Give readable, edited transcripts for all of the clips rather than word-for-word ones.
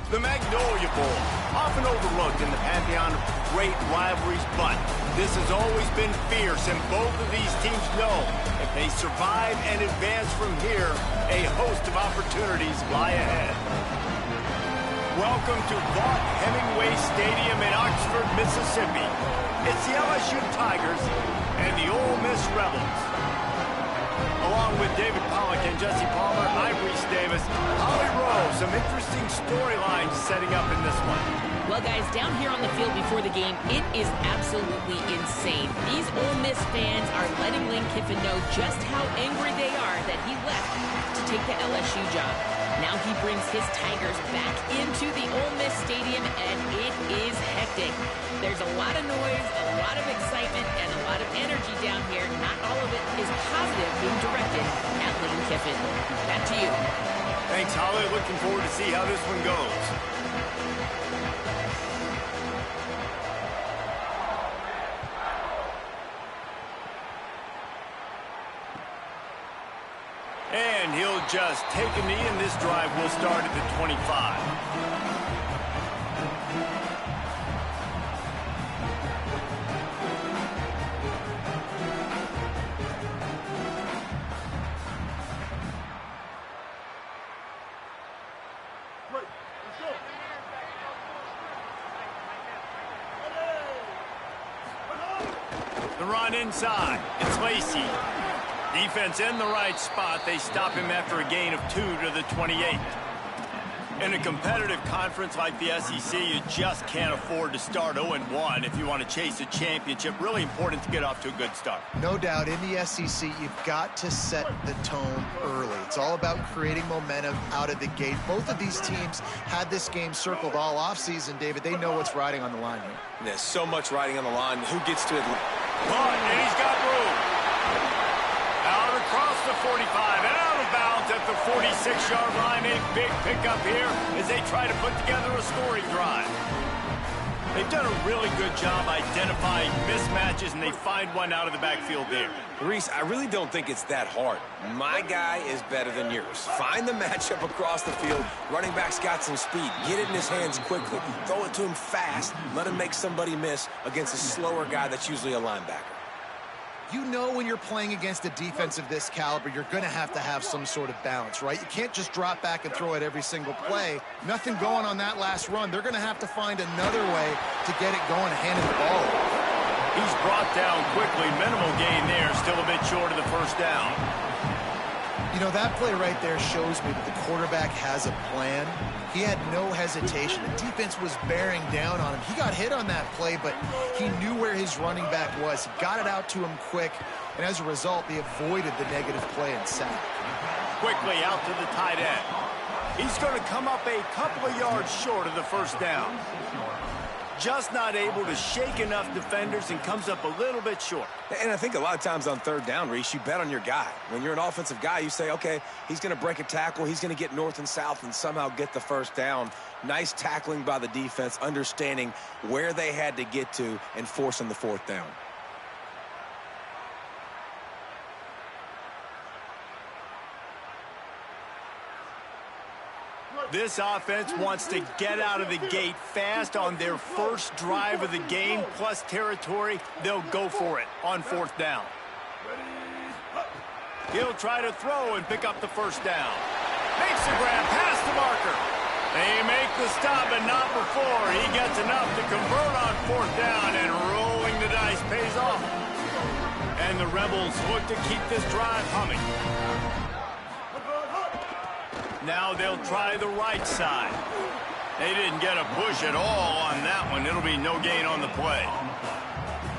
The Magnolia Bowl, often overlooked in the pantheon of great rivalries, but this has always been fierce, and both of these teams know if they survive and advance from here, a host of opportunities lie ahead. Welcome to Vaught Hemingway Stadium in Oxford, Mississippi. It's the LSU Tigers and the Ole Miss Rebels. Along with David Pollack and Jesse Palmer, I'm Reese Davis. Holly Rowe, some interesting storylines setting up in this one. Well, guys, down here on the field before the game, it is absolutely insane. These Ole Miss fans are letting Lane Kiffin know just how angry they are that he left to take the LSU job. Now he brings his Tigers back into the Ole Miss Stadium, and it is hectic. There's a lot of noise, a lot of excitement, and a lot of energy down here. Not all of it is positive being directed at Lane Kiffin. Back to you. Thanks, Holly. Looking forward to see how this one goes. And he'll just take a knee, and this drive will start at the 25. The run inside. It's Lacey. Defense in the right spot. They stop him after a gain of 2 to the 28. In a competitive conference like the SEC, you just can't afford to start 0-1 if you want to chase a championship. Really important to get off to a good start. No doubt, in the SEC, you've got to set the tone early. It's all about creating momentum out of the gate. Both of these teams had this game circled all offseason, David. They know what's riding on the line here. There's so much riding on the line. Who gets to it? And he's got room. Out across the 45 and out of bounds at the 46-yard line. A big pickup here as they try to put together a scoring drive. They've done a really good job identifying mismatches, and they find one out of the backfield there. Reese, I really don't think it's that hard. My guy is better than yours. Find the matchup across the field. Running back's got some speed. Get it in his hands quickly. Throw it to him fast. Let him make somebody miss against a slower guy that's usually a linebacker. You know when you're playing against a defense of this caliber, you're going to have some sort of balance, right? You can't just drop back and throw it every single play. Nothing going on that last run. They're going to have to find another way to get it going and hand it the ball. He's brought down quickly. Minimal gain there. Still a bit short of the first down. You know, that play right there shows me that the quarterback has a plan. He had no hesitation. The defense was bearing down on him. He got hit on that play, but he knew where his running back was. He got it out to him quick, and as a result, they avoided the negative play and sack. Quickly out to the tight end. He's going to come up a couple of yards short of the first down. Just not able to shake enough defenders and comes up a little bit short. And I think a lot of times on third down, Reese, you bet on your guy. When you're an offensive guy, you say, okay, he's going to break a tackle, he's going to get north and south and somehow get the first down. Nice tackling by the defense, understanding where they had to get to and forcing the fourth down. This offense wants to get out of the gate fast on their first drive of the game, plus territory. They'll go for it on fourth down. He'll try to throw and pick up the first down. Makes the grab past the marker. They make the stop, but not before. He gets enough to convert on fourth down, and rolling the dice pays off. And the Rebels look to keep this drive humming. Now they'll try the right side. They didn't get a push at all on that one. It'll be no gain on the play.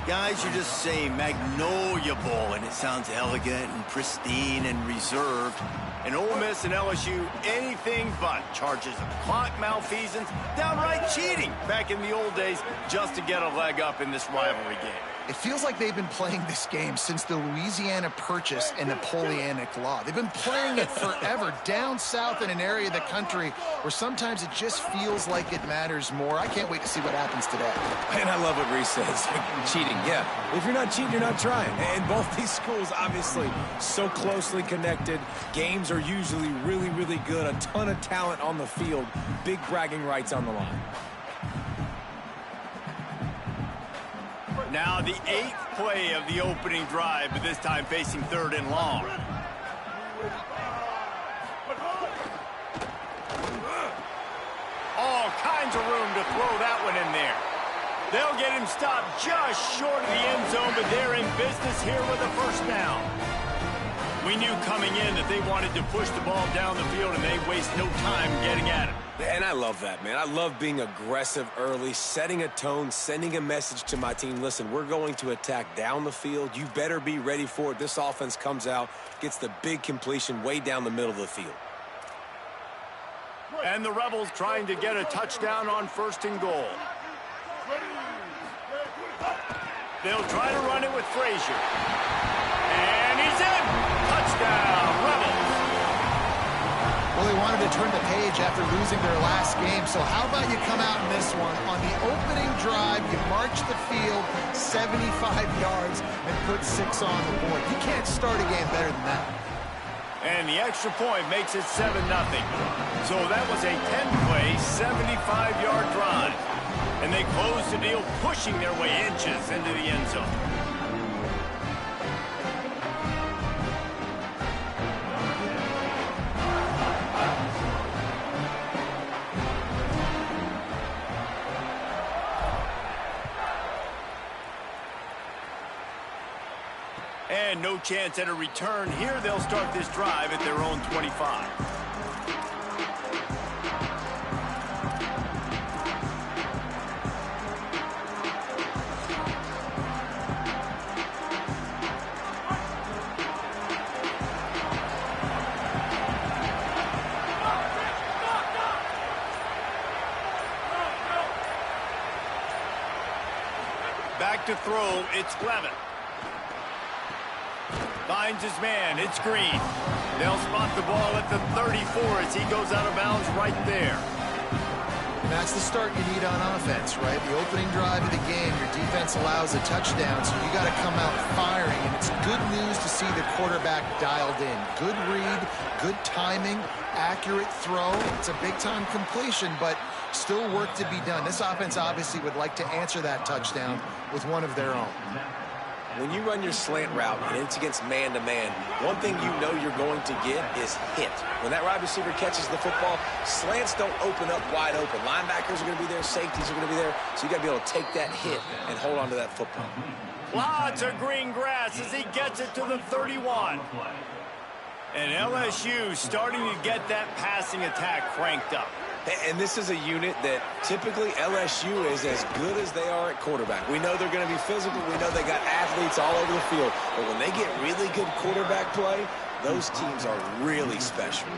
Guys, you're just saying Magnolia Bowl, and it sounds elegant and pristine and reserved. And Ole Miss and LSU, anything but. Charges of clock malfeasance, downright cheating back in the old days just to get a leg up in this rivalry game. It feels like they've been playing this game since the Louisiana Purchase and Napoleonic Law. They've been playing it forever down south in an area of the country where sometimes it just feels like it matters more. I can't wait to see what happens today. And I love what Reese says. Cheating, yeah. If you're not cheating, you're not trying. And both these schools, obviously, so closely connected. Games are usually really, really good. A ton of talent on the field. Big bragging rights on the line. Now the 8th play of the opening drive, but this time facing 3rd and long. All kinds of room to throw that one in there. They'll get him stopped just short of the end zone, but they're in business here with a first down. We knew coming in that they wanted to push the ball down the field, and they waste no time getting at it. And I love that, man. I love being aggressive early, setting a tone, sending a message to my team. Listen, we're going to attack down the field. You better be ready for it. This offense comes out, gets the big completion way down the middle of the field. And the Rebels trying to get a touchdown on 1st and goal. They'll try to run it with Frazier. And he's in! Touchdown, Rebels! Well, they wanted to turn the page after losing their last game, so how about you come out in this one? On the opening drive, you march the field 75 yards and put 6 on the board. You can't start a game better than that. And the extra point makes it 7-0. So that was a 10-play, 75-yard drive. And they close the deal, pushing their way inches into the end zone. And no chance at a return here. They'll start this drive at their own 25. Back to throw, it's Levin. Finds his man, it's Green. They'll spot the ball at the 34 as he goes out of bounds right there. And that's the start you need on offense, right? The opening drive of the game, your defense allows a touchdown, so you got to come out firing. And it's good news to see the quarterback dialed in. Good read, good timing, accurate throw. It's a big-time completion, but still work to be done. This offense obviously would like to answer that touchdown with one of their own. When you run your slant route and it's against man-to-man, one thing you know you're going to get is hit. When that wide receiver catches the football, slants don't open up wide open. Linebackers are going to be there, safeties are going to be there, so you got to be able to take that hit and hold on to that football. Lots of green grass as he gets it to the 31. And LSU starting to get that passing attack cranked up. And this is a unit that typically LSU is as good as they are at quarterback. We know they're going to be physical. We know they got athletes all over the field. But when they get really good quarterback play, those teams are really special.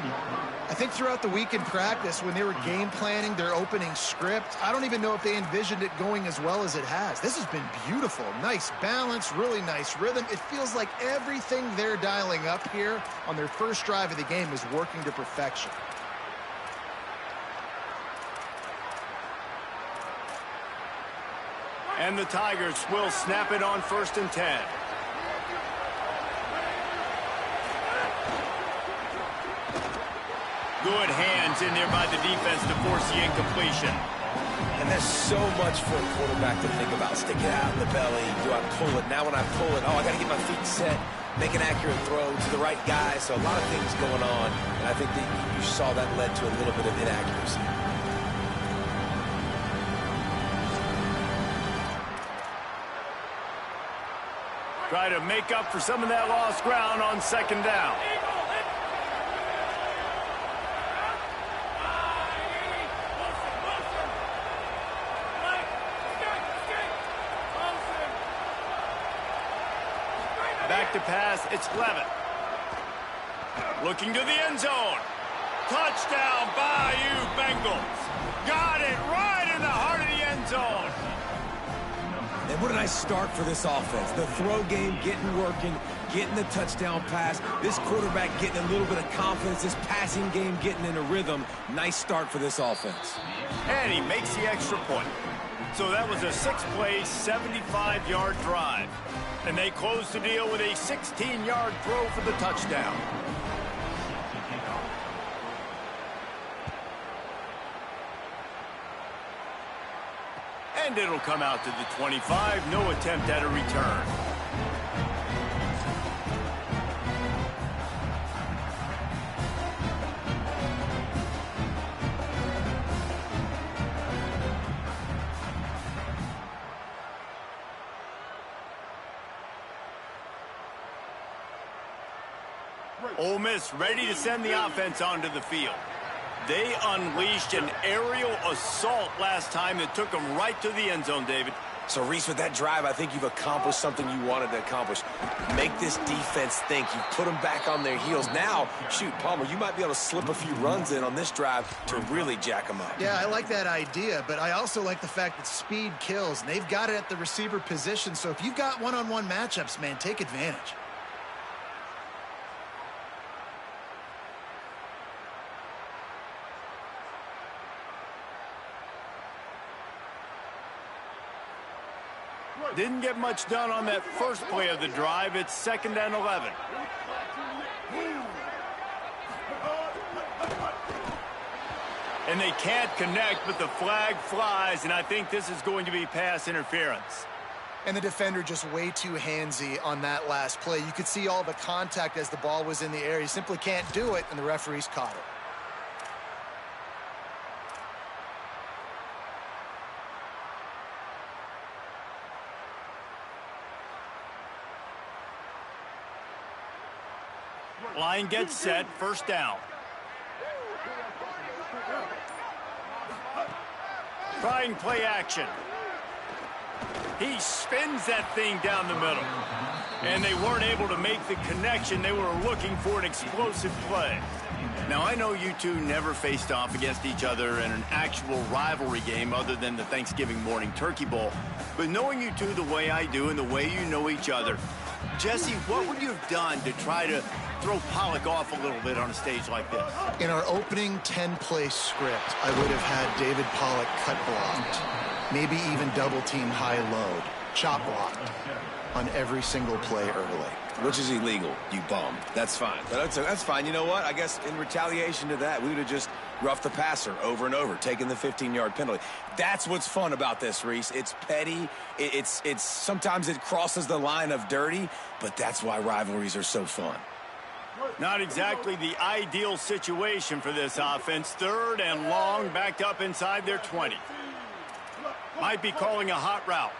I think throughout the week in practice, when they were game planning their opening script, I don't even know if they envisioned it going as well as it has. This has been beautiful. Nice balance, really nice rhythm. It feels like everything they're dialing up here on their first drive of the game is working to perfection. And the Tigers will snap it on 1st and 10. Good hands in there by the defense to force the incompletion. And there's so much for a quarterback to think about. Stick it out in the belly. Do I pull it? Now when I pull it, oh, I got to get my feet set. Make an accurate throw to the right guy. So a lot of things going on. And I think that you saw that led to a little bit of inaccuracy. Try to make up for some of that lost ground on 2nd down. Back to pass, it's Levin. Looking to the end zone. Touchdown, Bayou Bengals. Got it right in the heart of the end zone. And what a nice start for this offense. The throw game getting working, getting the touchdown pass. This quarterback getting a little bit of confidence. This passing game getting in a rhythm. Nice start for this offense. And he makes the extra point. So that was a 6-play, 75-yard drive. And they close the deal with a 16-yard throw for the touchdown. And it'll come out to the 25. No attempt at a return. Ole Miss ready to send the offense onto the field. They unleashed an aerial assault last time that took them right to the end zone, David. So, Reese, with that drive, I think you've accomplished something you wanted to accomplish. Make this defense think. You put them back on their heels. Now, shoot, Palmer, you might be able to slip a few runs in on this drive to really jack them up. Yeah, I like that idea, but I also like the fact that speed kills. And they've got it at the receiver position, so if you've got one-on-one matchups, man, take advantage. Didn't get much done on that first play of the drive. It's 2nd and 11. And they can't connect, but the flag flies, and I think this is going to be pass interference. And the defender just way too handsy on that last play. You could see all the contact as the ball was in the air. He simply can't do it, and the referees caught it. Line gets set, 1st down. Trying play action. He spins that thing down the middle. And they weren't able to make the connection. They were looking for an explosive play. Now, I know you two never faced off against each other in an actual rivalry game other than the Thanksgiving morning turkey bowl. But knowing you two the way I do and the way you know each other, Jesse, what would you have done to try to throw Pollock off a little bit on a stage like this? In our opening 10-play script, I would have had David Pollock cut blocked, maybe even double-team high-load, chop blocked on every single play early. Which is illegal, you bum. That's fine. But that's fine. You know what? I guess in retaliation to that, we would have just roughed the passer over and over, taking the 15-yard penalty. That's what's fun about this, Reese. It's petty. It's sometimes it crosses the line of dirty, but that's why rivalries are so fun. Not exactly the ideal situation for this offense. 3rd and long, backed up inside their 20. Might be calling a hot route.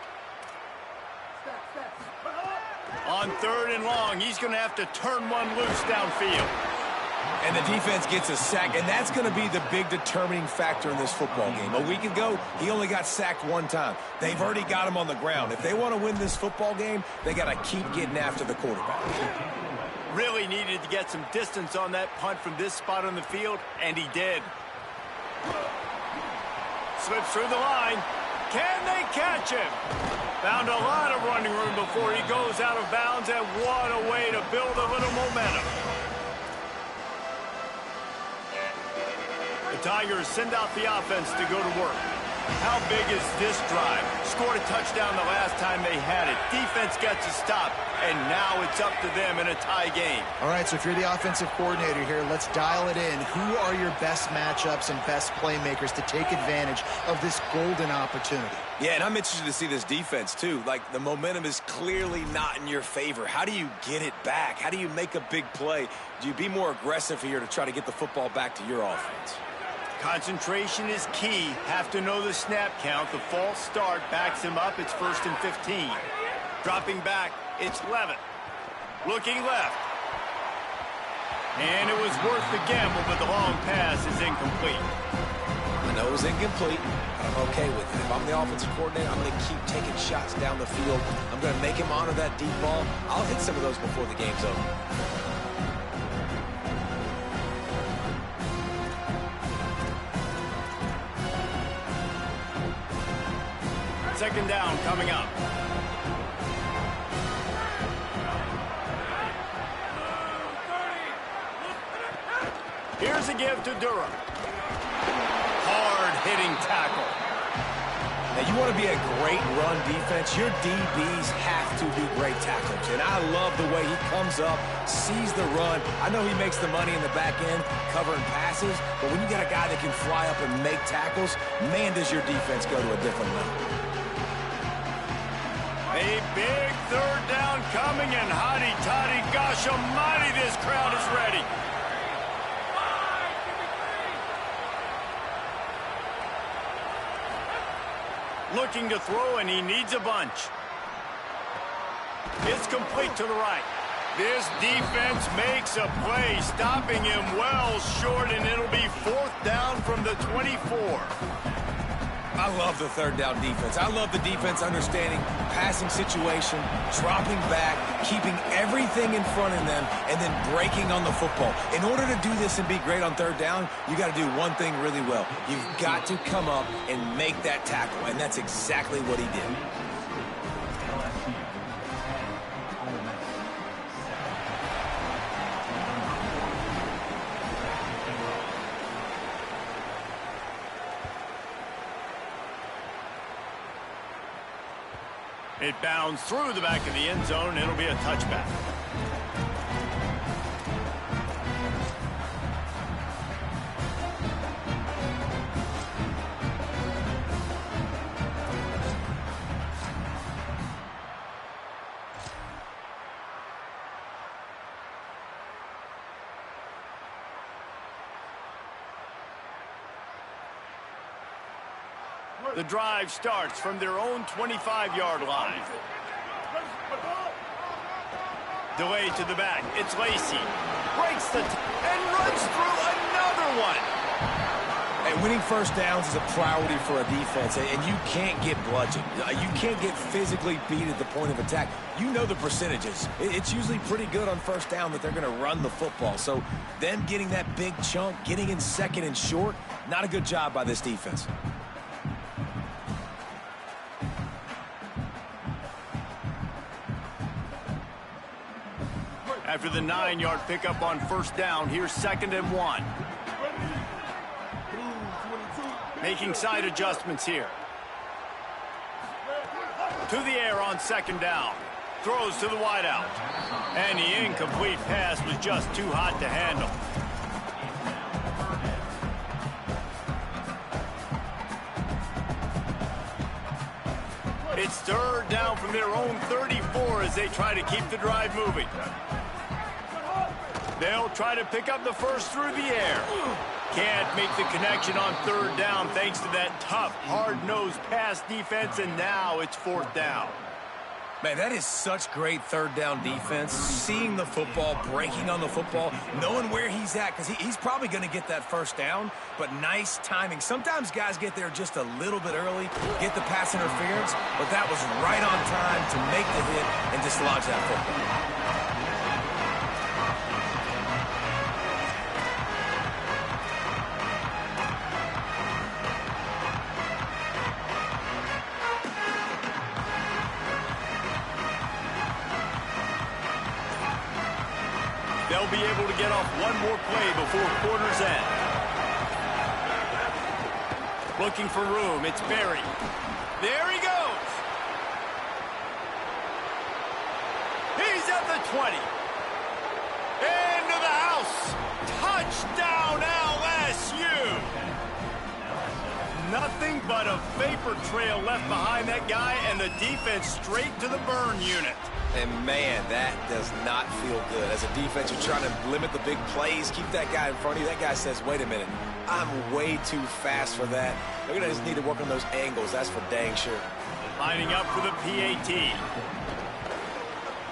On 3rd and long, he's going to have to turn one loose downfield. And the defense gets a sack, and that's going to be the big determining factor in this football game. A week ago, he only got sacked 1 time. They've already got him on the ground. If they want to win this football game, they got to keep getting after the quarterback. Really needed to get some distance on that punt from this spot on the field, and he did. Slips through the line. Can they catch him? Found a lot of running room before he goes out of bounds, and what a way to build a little momentum. The Tigers send out the offense to go to work. How big is this drive? Scored a touchdown the last time they had it. Defense gets a stop, and now it's up to them in a tie game. All right, so if you're the offensive coordinator here, let's dial it in. Who are your best matchups and best playmakers to take advantage of this golden opportunity? Yeah, and I'm interested to see this defense, too. Like, the momentum is clearly not in your favor. How do you get it back? How do you make a big play? Do you be more aggressive here to try to get the football back to your offense? Concentration is key. Have to know the snap count. The false start backs him up. It's 1st and 15. Dropping back, it's Levitt. Looking left. And it was worth the gamble, but the long pass is incomplete. I know it was incomplete, but I'm okay with it. If I'm the offensive coordinator, I'm going to keep taking shots down the field. I'm going to make him honor that deep ball. I'll hit some of those before the game's over. 2nd down coming up. Here's a give to Durham. Hard-hitting tackle. Now, you want to be a great run defense, your DBs have to be great tacklers. And I love the way he comes up, sees the run. I know he makes the money in the back end covering passes, but when you got a guy that can fly up and make tackles, man, does your defense go to a different level. A big third down coming, and hotty-toddy, gosh almighty, this crowd is ready. Looking to throw, and he needs a bunch. It's complete to the right. This defense makes a play, stopping him well short, and it'll be 4th down from the 24. I love the third down defense. I love the defense understanding passing situation, dropping back, keeping everything in front of them, and then breaking on the football. In order to do this and be great on third down, you got to do one thing really well. You've got to come up and make that tackle, and that's exactly what he did. It bounds through the back of the end zone. It'll be a touchback. The drive starts from their own 25-yard line. Delay to the back. It's Lacey. Breaks the and runs through another one. And winning first downs is a priority for a defense, and you can't get bludgeoned. You can't get physically beat at the point of attack. You know the percentages. It's usually pretty good on first down that they're going to run the football. So them getting that big chunk, getting in second and short, not a good job by this defense. After the 9-yard pickup on first down, here's 2nd and 1. Making side adjustments here. To the air on 2nd down. Throws to the wideout. And the incomplete pass was just too hot to handle. It's 3rd down from their own 34 as they try to keep the drive moving. They'll try to pick up the first through the air. Can't make the connection on 3rd down thanks to that tough, hard-nosed pass defense, and now it's 4th down. Man, that is such great third down defense. Seeing the football, breaking on the football, knowing where he's at, because he's probably going to get that first down, but nice timing. Sometimes guys get there just a little bit early, get the pass interference, but that was right on time to make the hit and dislodge that football. They'll be able to get off one more play before quarter's end. Looking for room. It's Berry. There he goes. He's at the 20. Into the house. Touchdown, LSU. Nothing but a vapor trail left behind that guy, and the defense straight to the burn unit. And, man, that does not feel good. As a defense, you're trying to limit the big plays, keep that guy in front of you. That guy says, wait a minute, I'm way too fast for that. They're going to just need to work on those angles. That's for dang sure. Lining up for the PAT.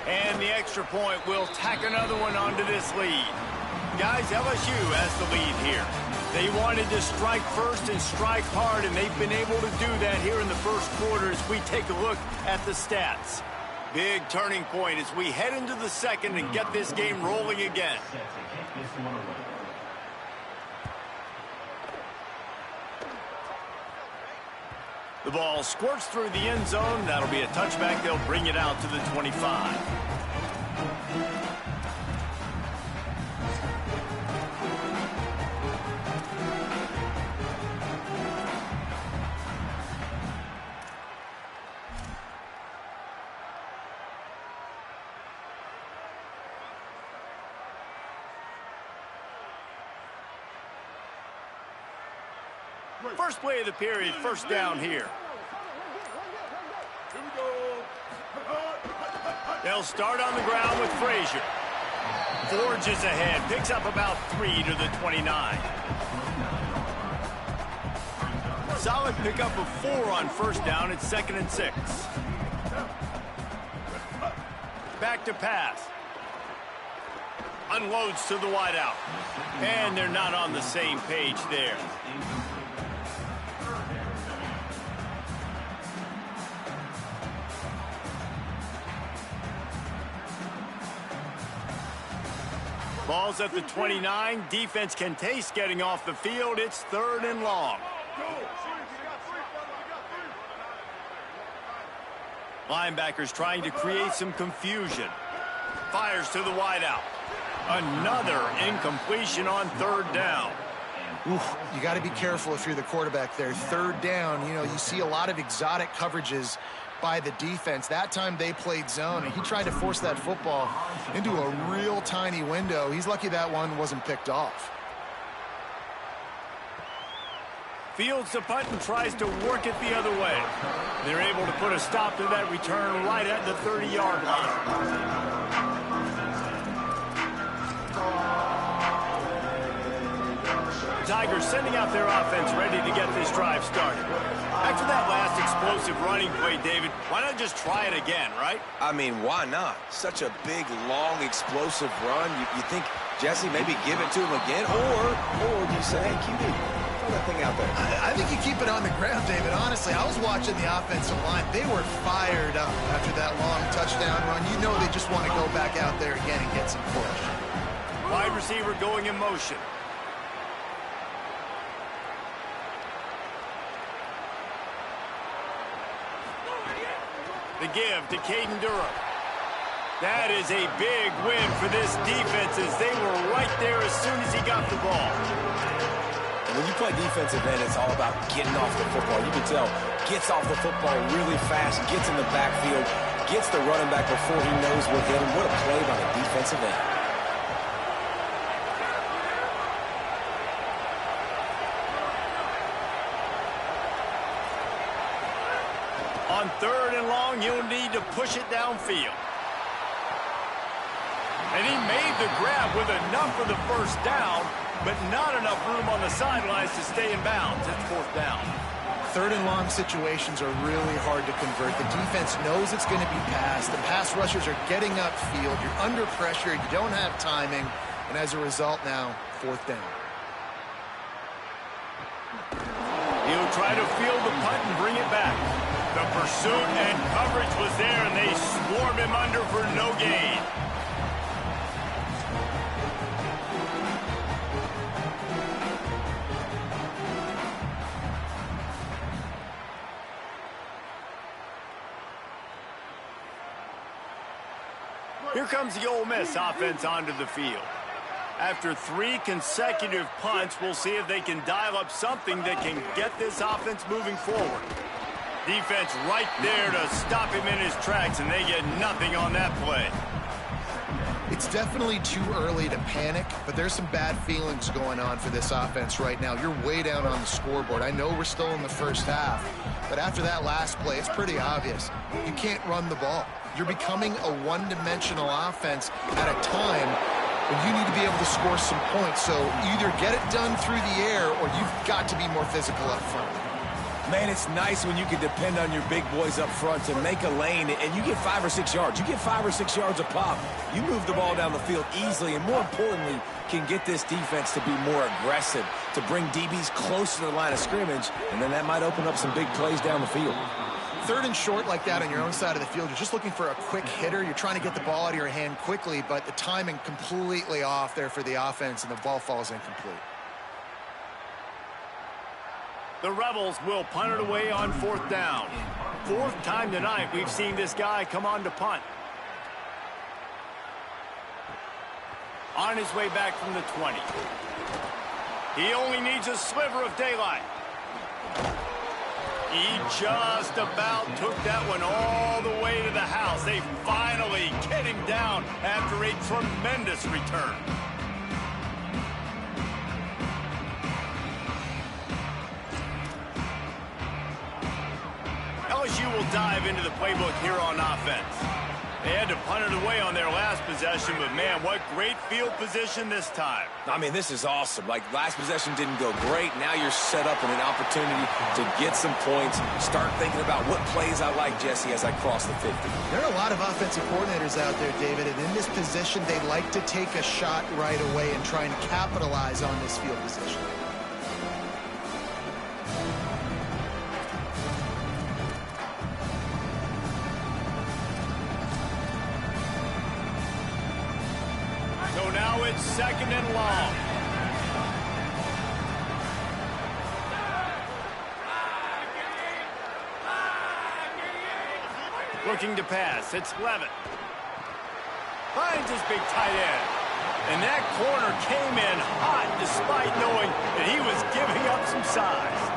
And the extra point will tack another one onto this lead. Guys, LSU has the lead here. They wanted to strike first and strike hard, and they've been able to do that here in the first quarter as we take a look at the stats. Big turning point as we head into the second and get this game rolling again. The ball squirts through the end zone. That'll be a touchback. They'll bring it out to the 25. First play of the period, first down here. They'll start on the ground with Frazier. Forges ahead, picks up about 3 to the 29. Solid pickup of 4 on first down. It's 2nd and 6. Back to pass. Unloads to the wideout. And they're not on the same page there. Ball's at the 29. Defense can taste getting off the field. It's 3rd and long. Linebackers trying to create some confusion. Fires to the wideout. Another incompletion on 3rd down. Oof, you got to be careful if you're the quarterback there. 3rd down, you know, you see a lot of exotic coverages by the defense. That time they played zone, and he tried to force that football into a real tiny window. He's lucky that one wasn't picked off. Fields the punt and tries to work it the other way. They're able to put a stop to that return right at the 30-yard line. Tigers sending out their offense ready to get this drive started. After that last explosive running play, David, why not just try it again, right? I mean, why not? Such a big, long, explosive run. You think, Jesse, maybe give it to him again? Or do you say, hey, QB, throw that thing out there? I think you keep it on the ground, David. Honestly, I was watching the offensive line. They were fired up after that long touchdown run. You know they just want to go back out there again and get some push. Wide receiver going in motion. The give to Caden Durham. That is a big win for this defense as they were right there as soon as he got the ball. And when you play defensive end, it's all about getting off the football. You can tell, gets off the football really fast, gets in the backfield, gets the running back before he knows what hit him. What a play by the defensive end. On 3rd and long, you'll need to push it downfield. And he made the grab with enough for the first down, but not enough room on the sidelines to stay in bounds. It's 4th down. 3rd and long situations are really hard to convert. The defense knows it's going to be passed. The pass rushers are getting upfield. You're under pressure. You don't have timing. And as a result now, 4th down. He'll try to field the punt and bring it back. The pursuit and coverage was there, and they swarm him under for no gain. Here comes the Ole Miss offense onto the field. After 3 consecutive punts, we'll see if they can dial up something that can get this offense moving forward. Defense right there to stop him in his tracks, and they get nothing on that play. It's definitely too early to panic, but there's some bad feelings going on for this offense right now. You're way down on the scoreboard. I know we're still in the first half, but after that last play, it's pretty obvious. You can't run the ball. You're becoming a one-dimensional offense at a time when you need to be able to score some points. So either get it done through the air or you've got to be more physical up front. Man, it's nice when you can depend on your big boys up front to make a lane, and you get 5 or 6 yards. You get 5 or 6 yards a pop. You move the ball down the field easily, and more importantly, can get this defense to be more aggressive, to bring DBs close to the line of scrimmage, and then that might open up some big plays down the field. 3rd and short like that on your own side of the field, you're just looking for a quick hitter. You're trying to get the ball out of your hand quickly, but the timing completely off there for the offense, and the ball falls incomplete. The Rebels will punt it away on 4th down. 4th time tonight we've seen this guy come on to punt. On his way back from the 20. He only needs a sliver of daylight. He just about took that one all the way to the house. They finally get him down after a tremendous return. dive into the playbook here on offense. They had to punt it away on their last possession, but, man, what great field position this time. I mean, this is awesome. Like, last possession didn't go great. Now you're set up in an opportunity to get some points. Start thinking about what plays I like, Jesse, as I cross the 50. There are a lot of offensive coordinators out there, David, and in this position, they like to take a shot right away and try and capitalize on this field position. So now it's 2nd and long. Looking to pass. It's Levitt. Finds his big tight end. And that corner came in hot despite knowing that he was giving up some size.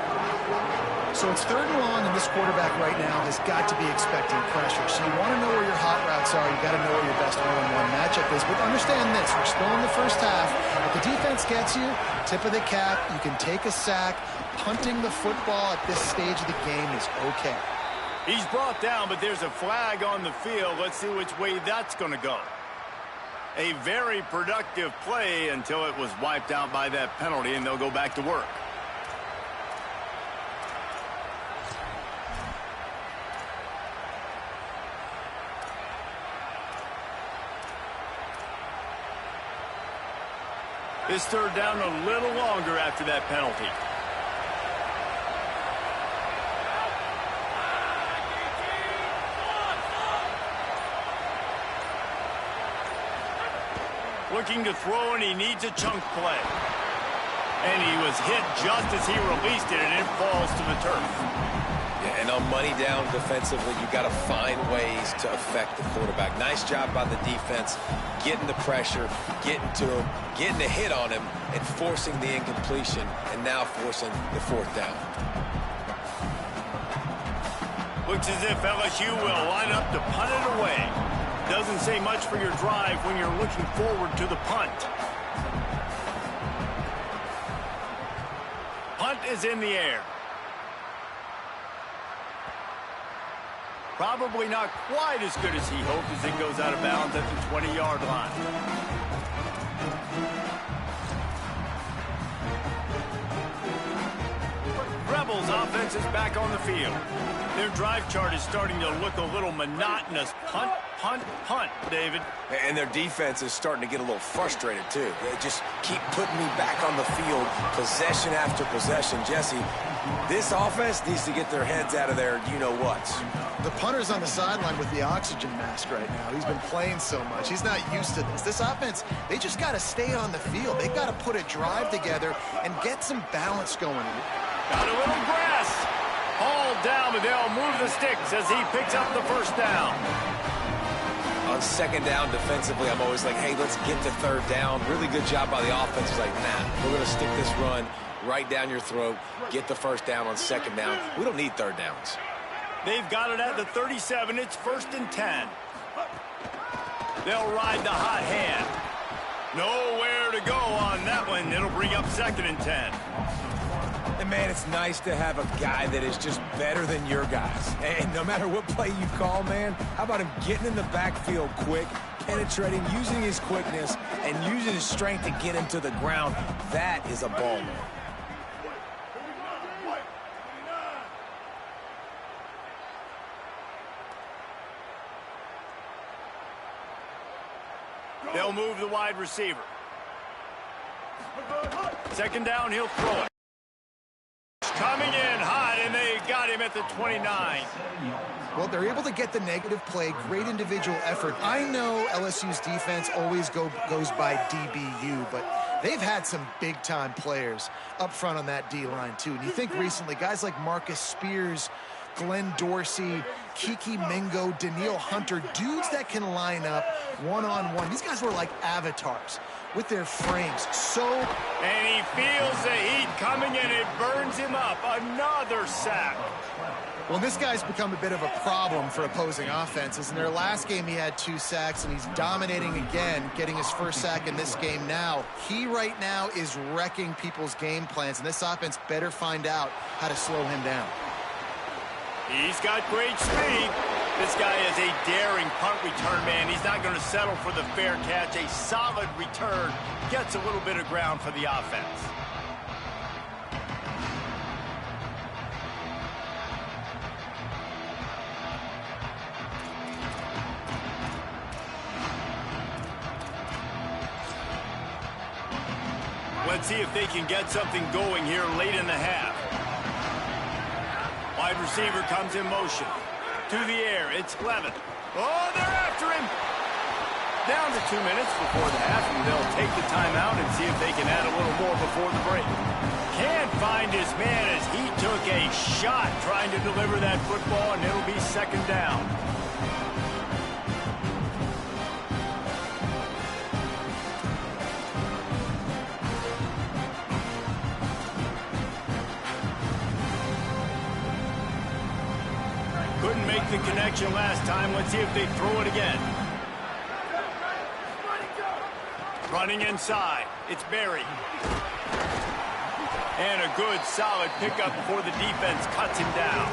So it's 3rd and long, and this quarterback right now has got to be expecting pressure. So you want to know where your hot routes are. You got to know where your best one-on-one matchup is. But understand this: we're still in the first half. If the defense gets you, tip of the cap, you can take a sack. Punting the football at this stage of the game is okay. He's brought down, but there's a flag on the field. Let's see which way that's going to go. A very productive play until it was wiped out by that penalty, and they'll go back to work. This 3rd down a little longer after that penalty. Looking to throw, and he needs a chunk play. And he was hit just as he released it, and it falls to the turf. Yeah, and on money down defensively, you got to find ways to affect the quarterback. Nice job by the defense, getting the pressure, getting to him, getting a hit on him, and forcing the incompletion, and now forcing the 4th down. Looks as if LSU will line up to punt it away. Doesn't say much for your drive when you're looking forward to the punt. Punt is in the air. Probably not quite as good as he hoped as it goes out of bounds at the 20-yard line. Rebels offense is back on the field. Their drive chart is starting to look a little monotonous. Punt, punt, punt, David. And their defense is starting to get a little frustrated, too. They just keep putting me back on the field, possession after possession. Jesse, this offense needs to get their heads out of their you-know-whats. The punter's on the sideline with the oxygen mask right now. He's been playing so much. He's not used to this. This offense, they just got to stay on the field. They've got to put a drive together and get some balance going. Got a little grass. All down, but they'll move the sticks as he picks up the 1st down. On 2nd down defensively, I'm always like, hey, let's get to 3rd down. Really good job by the offense. It's like, nah, we're going to stick this run right down your throat, get the 1st down on 2nd down. We don't need 3rd downs. They've got it at the 37. It's 1st and 10. They'll ride the hot hand. Nowhere to go on that one. It'll bring up 2nd and 10. And, man, it's nice to have a guy that is just better than your guys. And no matter what play you call, man, how about him getting in the backfield quick, penetrating, using his quickness, and using his strength to get him to the ground? That is a ball man. They'll move the wide receiver. 2nd down, he'll throw it. Coming in hot, and they got him at the 29. Well, they're able to get the negative play, great individual effort. I know LSU's defense always goes by DBU, but they've had some big-time players up front on that D-line, too. And you think recently, guys like Marcus Spears, Glenn Dorsey, Kiki Mingo, Daniil Hunter, dudes that can line up one-on-one. These guys were like avatars with their frames. And he feels the heat coming, and it burns him up. Another sack. Well, this guy's become a bit of a problem for opposing offenses. In their last game, he had 2 sacks, and he's dominating again, getting his 1st sack in this game now. He right now is wrecking people's game plans, and this offense better find out how to slow him down. He's got great speed. This guy is a daring punt return man. He's not going to settle for the fair catch. A solid return. Gets a little bit of ground for the offense. Let's see if they can get something going here late in the half. Wide receiver comes in motion. To the air, it's Levin. Oh, they're after him. Down to 2 minutes before the half, and they'll take the timeout and see if they can add a little more before the break. Can't find his man as he took a shot trying to deliver that football, and it'll be second down. Couldn't make the connection last time. Let's see if they throw it again. Running inside. It's Berry. And a good, solid pickup before the defense cuts him down.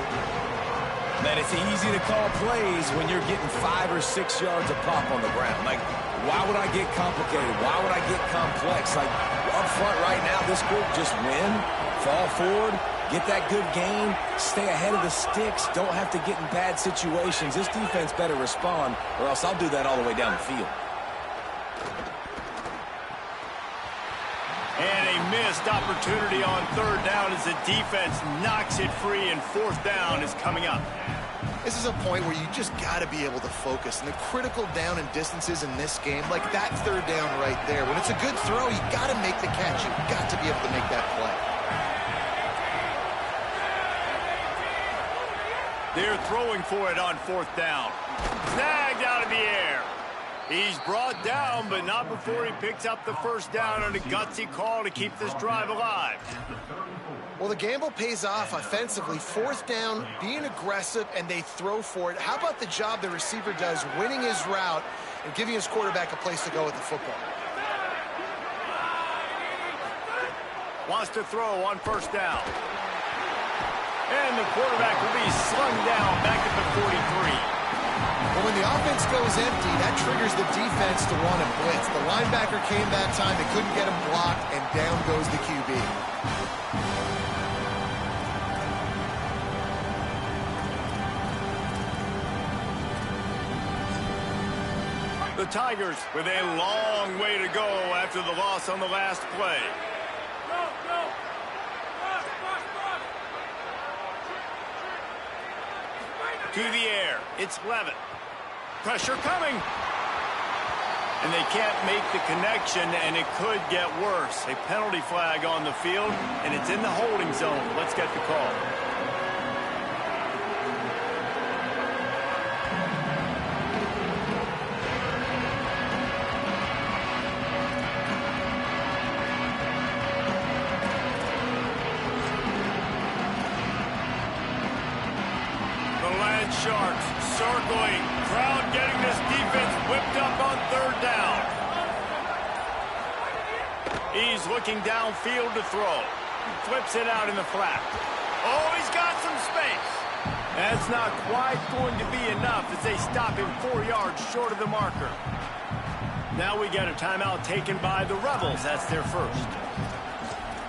Man, it's easy to call plays when you're getting 5 or 6 yards of pop on the ground. Like, why would I get complicated? Why would I get complex? Like, up front right now, this group just win, fall forward, get that good gain, stay ahead of the sticks, don't have to get in bad situations. This defense better respond, or else I'll do that all the way down the field. And a missed opportunity on third down as the defense knocks it free, and fourth down is coming up. This is a point where you just got to be able to focus. And the critical down and distances in this game, like that third down right there, when it's a good throw, you got to make the catch. You've got to be able to make that play. They're throwing for it on fourth down. Snagged out of the air. He's brought down, but not before he picks up the first down on a gutsy call to keep this drive alive. Well, the gamble pays off offensively. Fourth down, being aggressive, and they throw for it. How about the job the receiver does, winning his route and giving his quarterback a place to go with the football? Wants to throw on first down. And the quarterback will be slung down back at the 43. Well, when the offense goes empty, that triggers the defense to want to blitz. The linebacker came that time. They couldn't get him blocked, and down goes the QB. The Tigers with a long way to go after the loss on the last play. To the air, it's Levin. Pressure coming. And they can't make the connection, and it could get worse. A penalty flag on the field, and it's in the holding zone. Let's get the call. Sharks circling, crowd getting this defense whipped up on third down. He's looking downfield to throw. Flips it out in the flat. Oh, he's got some space. That's not quite going to be enough as they stop him 4 yards short of the marker. Now we get a timeout taken by the Rebels. That's their first.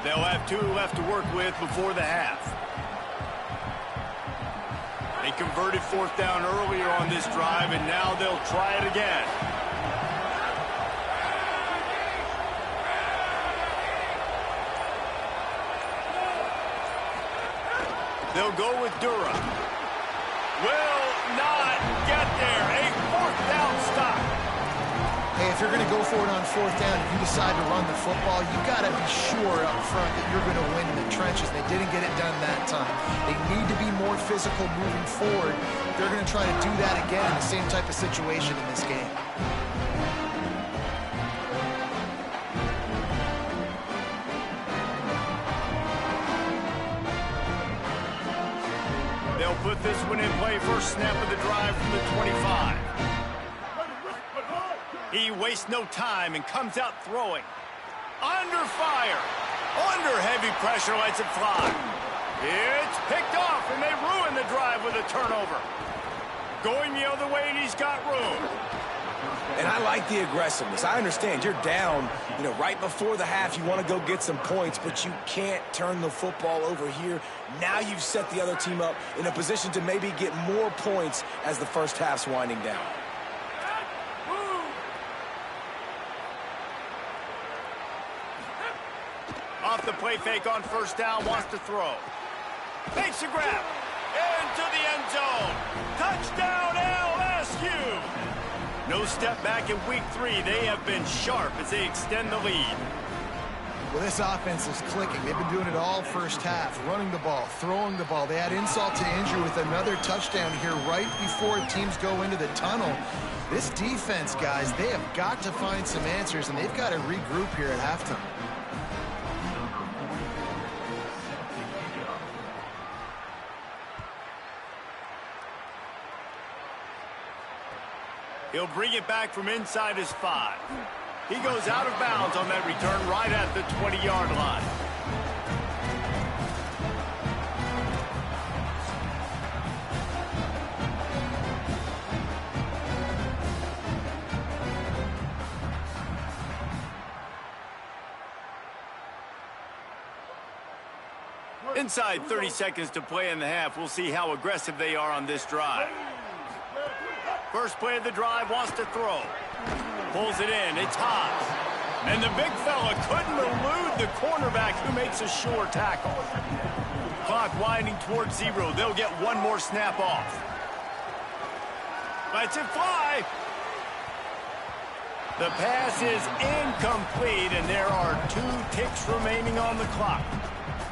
They'll have 2 left to work with before the half. They converted fourth down earlier on this drive, and now they'll try it again. They'll go with Dura. Will not get there. A fourth down stop. Hey, if you're going to go for it on fourth down, if you decide to run the football, you got to be sure up front that you're going to win in the trenches. They didn't get it done that time. They need to be more physical moving forward. They're going to try to do that again in the same type of situation in this game. They'll put this one in play. First snap of the drive from the 25. He wastes no time and comes out throwing. Under fire. Under heavy pressure, lets it fly. It's picked off, and they ruin the drive with a turnover. Going the other way, and he's got room. And I like the aggressiveness. I understand you're down, right before the half. You want to go get some points, but you can't turn the football over here. Now you've set the other team up in a position to maybe get more points as the first half's winding down. Off the play fake on first down, wants to throw. Makes a grab. Into the end zone. Touchdown, LSU. No step back in week 3. They have been sharp as they extend the lead. Well, this offense is clicking. They've been doing it all first half, running the ball, throwing the ball. They add insult to injury with another touchdown here right before teams go into the tunnel. This defense, guys, they have got to find some answers, and they've got to regroup here at halftime. He'll bring it back from inside his 5. He goes out of bounds on that return right at the 20-yard line. Inside 30 seconds to play in the half. We'll see how aggressive they are on this drive. First play of the drive, wants to throw. Pulls it in, it's high. And the big fella couldn't elude the cornerback who makes a sure tackle. Clock winding towards 0. They'll get one more snap off. Lets it fly. The pass is incomplete, and there are 2 ticks remaining on the clock.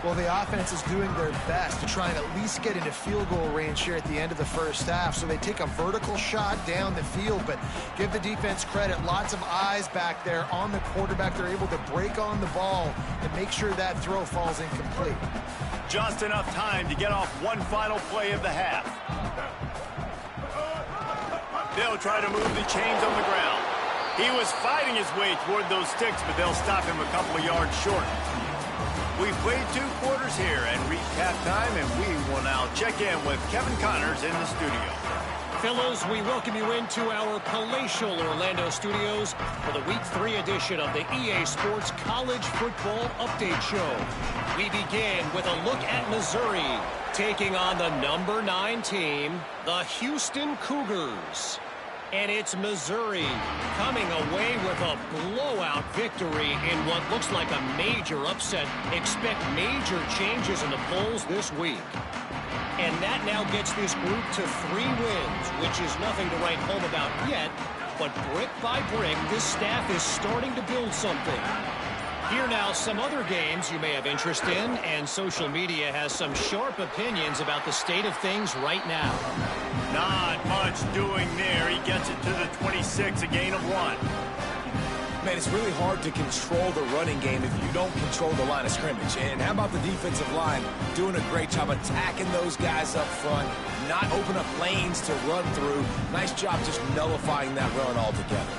Well, the offense is doing their best to try and at least get into field goal range here at the end of the first half. So they take a vertical shot down the field, but give the defense credit. Lots of eyes back there on the quarterback. They're able to break on the ball and make sure that throw falls incomplete. Just enough time to get off one final play of the half. They'll try to move the chains on the ground. He was fighting his way toward those sticks, but they'll stop him a couple of yards short. We've played 2 quarters here and reached halftime, and we will now check in with Kevin Connors in the studio. Fellows, we welcome you into our palatial Orlando studios for the Week 3 edition of the EA Sports College Football Update Show. We begin with a look at Missouri taking on the number 9 team, the Houston Cougars. And it's Missouri coming away with a blowout victory in what looks like a major upset. Expect major changes in the polls this week. And that now gets this group to 3 wins, which is nothing to write home about yet. But brick by brick, this staff is starting to build something. Here now, some other games you may have interest in, and social media has some sharp opinions about the state of things right now. Not much doing there. He gets it to the 26, a gain of 1. Man, it's really hard to control the running game if you don't control the line of scrimmage. And how about the defensive line doing a great job attacking those guys up front, not open up lanes to run through. Nice job just nullifying that run altogether.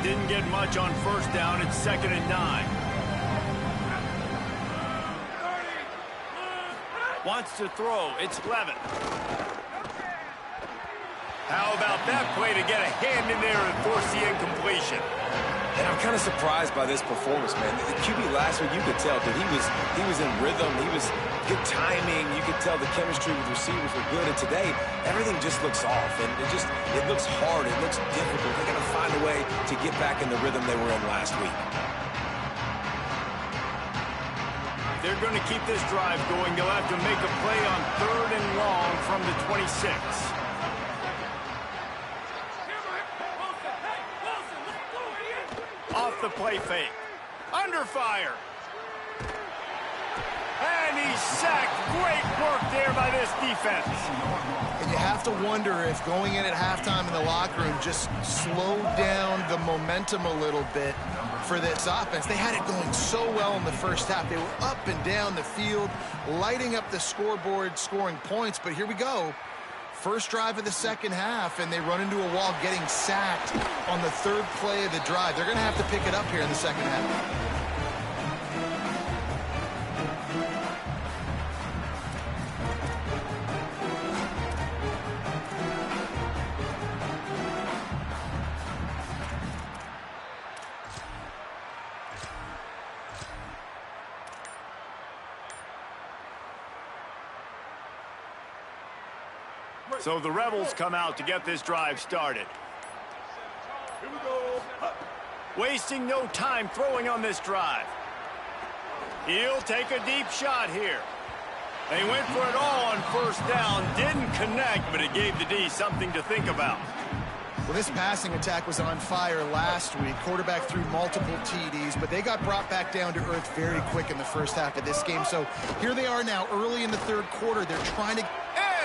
Didn't get much on first down. It's 2nd and 9. Wants to throw. It's Levin. How about that play to get a hand in there and force the incompletion? And I'm kind of surprised by this performance, man. The QB last week, you could tell that he was in rhythm. He was good timing. You could tell the chemistry with receivers were good. And today, everything just looks off. And it looks hard. It looks difficult. They got to find a way to get back in the rhythm they were in last week. They're going to keep this drive going. They'll have to make a play on 3rd and long from the 26. Off the play fake. Under fire. And he's sacked. Great work there by this defense. And you have to wonder if going in at halftime in the locker room just slowed down the momentum a little bit for this offense. They had it going so well in the first half. They were up and down the field, lighting up the scoreboard, scoring points. But here we go. First drive of the second half, and they run into a wall, getting sacked on the 3rd play of the drive. They're going to have to pick it up here in the second half. So the Rebels come out to get this drive started. Wasting no time throwing on this drive. He'll take a deep shot here. They went for it all on first down. Didn't connect, but it gave the D something to think about. Well, this passing attack was on fire last week. Quarterback threw multiple TDs, but they got brought back down to earth very quick in the first half of this game. So here they are now early in the third quarter. They're trying to...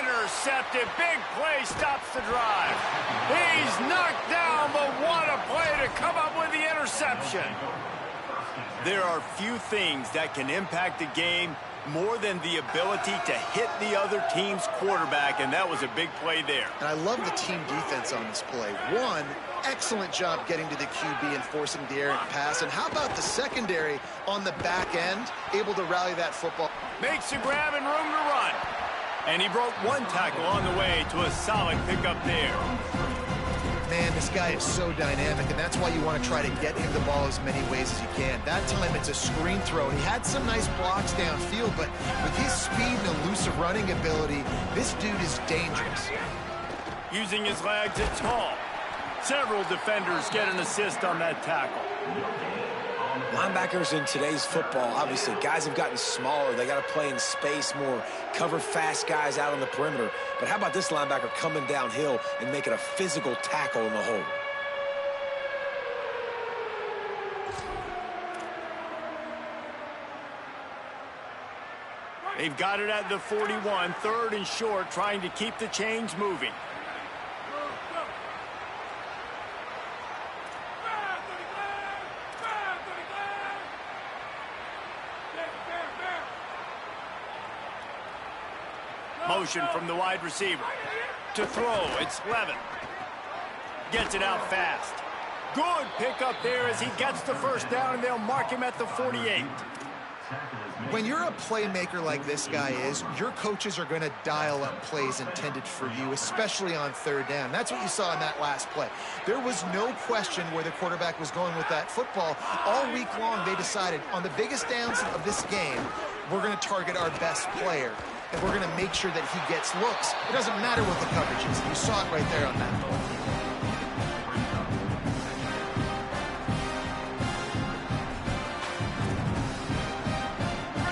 Intercepted. Big play stops the drive. He's knocked down, but what a play to come up with the interception. There are few things that can impact the game more than the ability to hit the other team's quarterback, and that was a big play there. And I love the team defense on this play. One, excellent job getting to the QB and forcing the errant pass. And how about the secondary on the back end, able to rally that football? Makes a grab and room to run. And he broke one tackle on the way to a solid pickup there. Man, this guy is so dynamic, and that's why you want to try to get him the ball as many ways as you can. That time it's a screen throw. He had some nice blocks downfield, but with his speed and elusive running ability, this dude is dangerous. Using his legs, it's tall. Several defenders get an assist on that tackle. Linebackers in today's football, obviously, guys have gotten smaller. They got to play in space more, cover fast guys out on the perimeter. But how about this linebacker coming downhill and making a physical tackle in the hole? They've got it at the 41, third and short, trying to keep the chains moving. Motion from the wide receiver. To throw, it's Levin. Gets it out fast. Good pickup there as he gets the first down, and they'll mark him at the 48. When you're a playmaker like this guy is, your coaches are going to dial up plays intended for you, especially on third down. That's what you saw in that last play. There was no question where the quarterback was going with that football. All week long, they decided on the biggest downs of this game, we're going to target our best player, and we're going to make sure that he gets looks. It doesn't matter what the coverage is. You saw it right there on that play.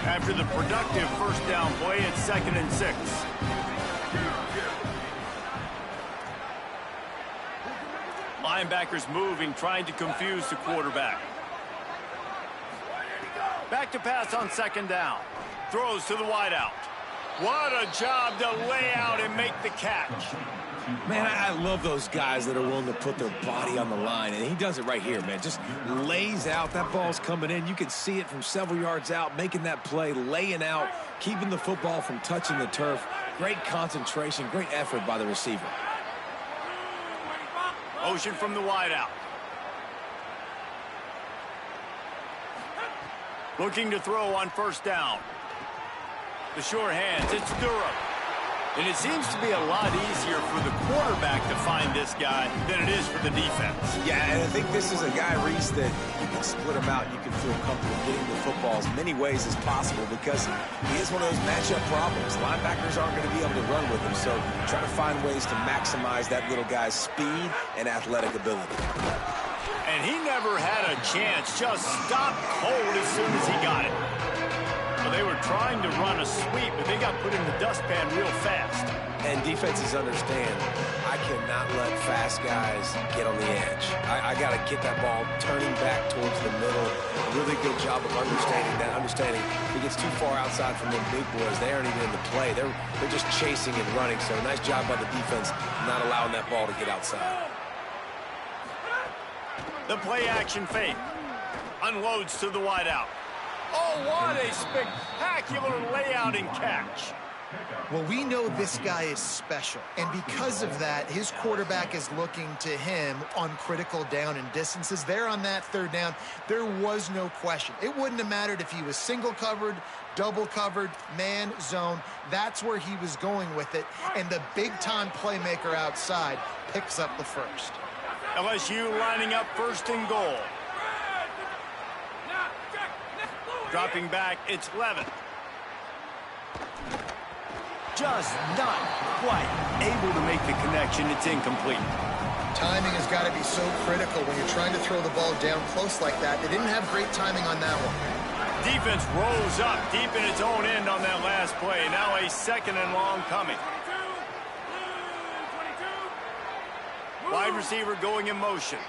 After the productive first down play, it's 2nd and 6. Linebackers moving, trying to confuse the quarterback. Back to pass on 2nd down. Throws to the wideout. What a job to lay out and make the catch. Man, I love those guys that are willing to put their body on the line, and he does it right here, man. Just lays out. That ball's coming in. You can see it from several yards out, making that play, laying out, keeping the football from touching the turf. Great concentration, great effort by the receiver. Motion from the wideout. Looking to throw on first down. The short hands, it's Durham. And it seems to be a lot easier for the quarterback to find this guy than it is for the defense. Yeah, and I think this is a guy, Reese, that you can split him out. You can feel comfortable getting the football as many ways as possible because he is one of those matchup problems. Linebackers aren't going to be able to run with him, so try to find ways to maximize that little guy's speed and athletic ability. And he never had a chance, just stopped cold as soon as he got it. Well, they were trying to run a sweep, but they got put in the dustpan real fast. And defenses understand, I cannot let fast guys get on the edge. I got to get that ball turning back towards the middle. Really good job of understanding that. Understanding if he gets too far outside from the big boys, they aren't even in the play. They're just chasing and running. So nice job by the defense not allowing that ball to get outside. The play action fake. Unloads to the wideout. Oh, what a spectacular layout and catch. Well, we know this guy is special, and because of that, his quarterback is looking to him on critical down and distances. There on that third down, there was no question. It wouldn't have mattered if he was single covered, double covered, man, zone. That's where he was going with it, and the big-time playmaker outside picks up the first. LSU lining up 1st and goal. Dropping back, it's Levin. just not quite able to make the connection. It's incomplete. Timing has got to be so critical when you're trying to throw the ball down close like that. They didn't have great timing on that one. Defense rolls up deep in its own end on that last play. Now a second and long coming. Wide receiver going in motion.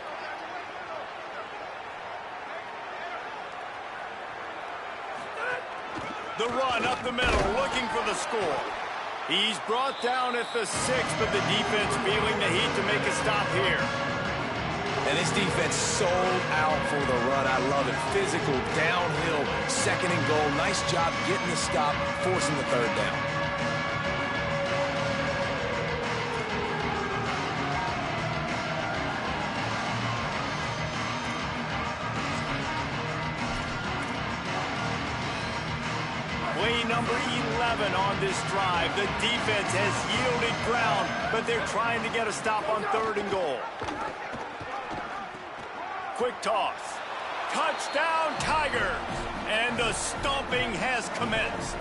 The run up the middle, looking for the score. He's brought down at the 6, but the defense feeling the heat to make a stop here. And this defense sold out for the run. I love it. Physical, downhill, second and goal. Nice job getting the stop, forcing the third down. Play number 11 on this drive. The defense has yielded ground, but they're trying to get a stop on third and goal. Quick toss. Touchdown, Tigers! And the stomping has commenced.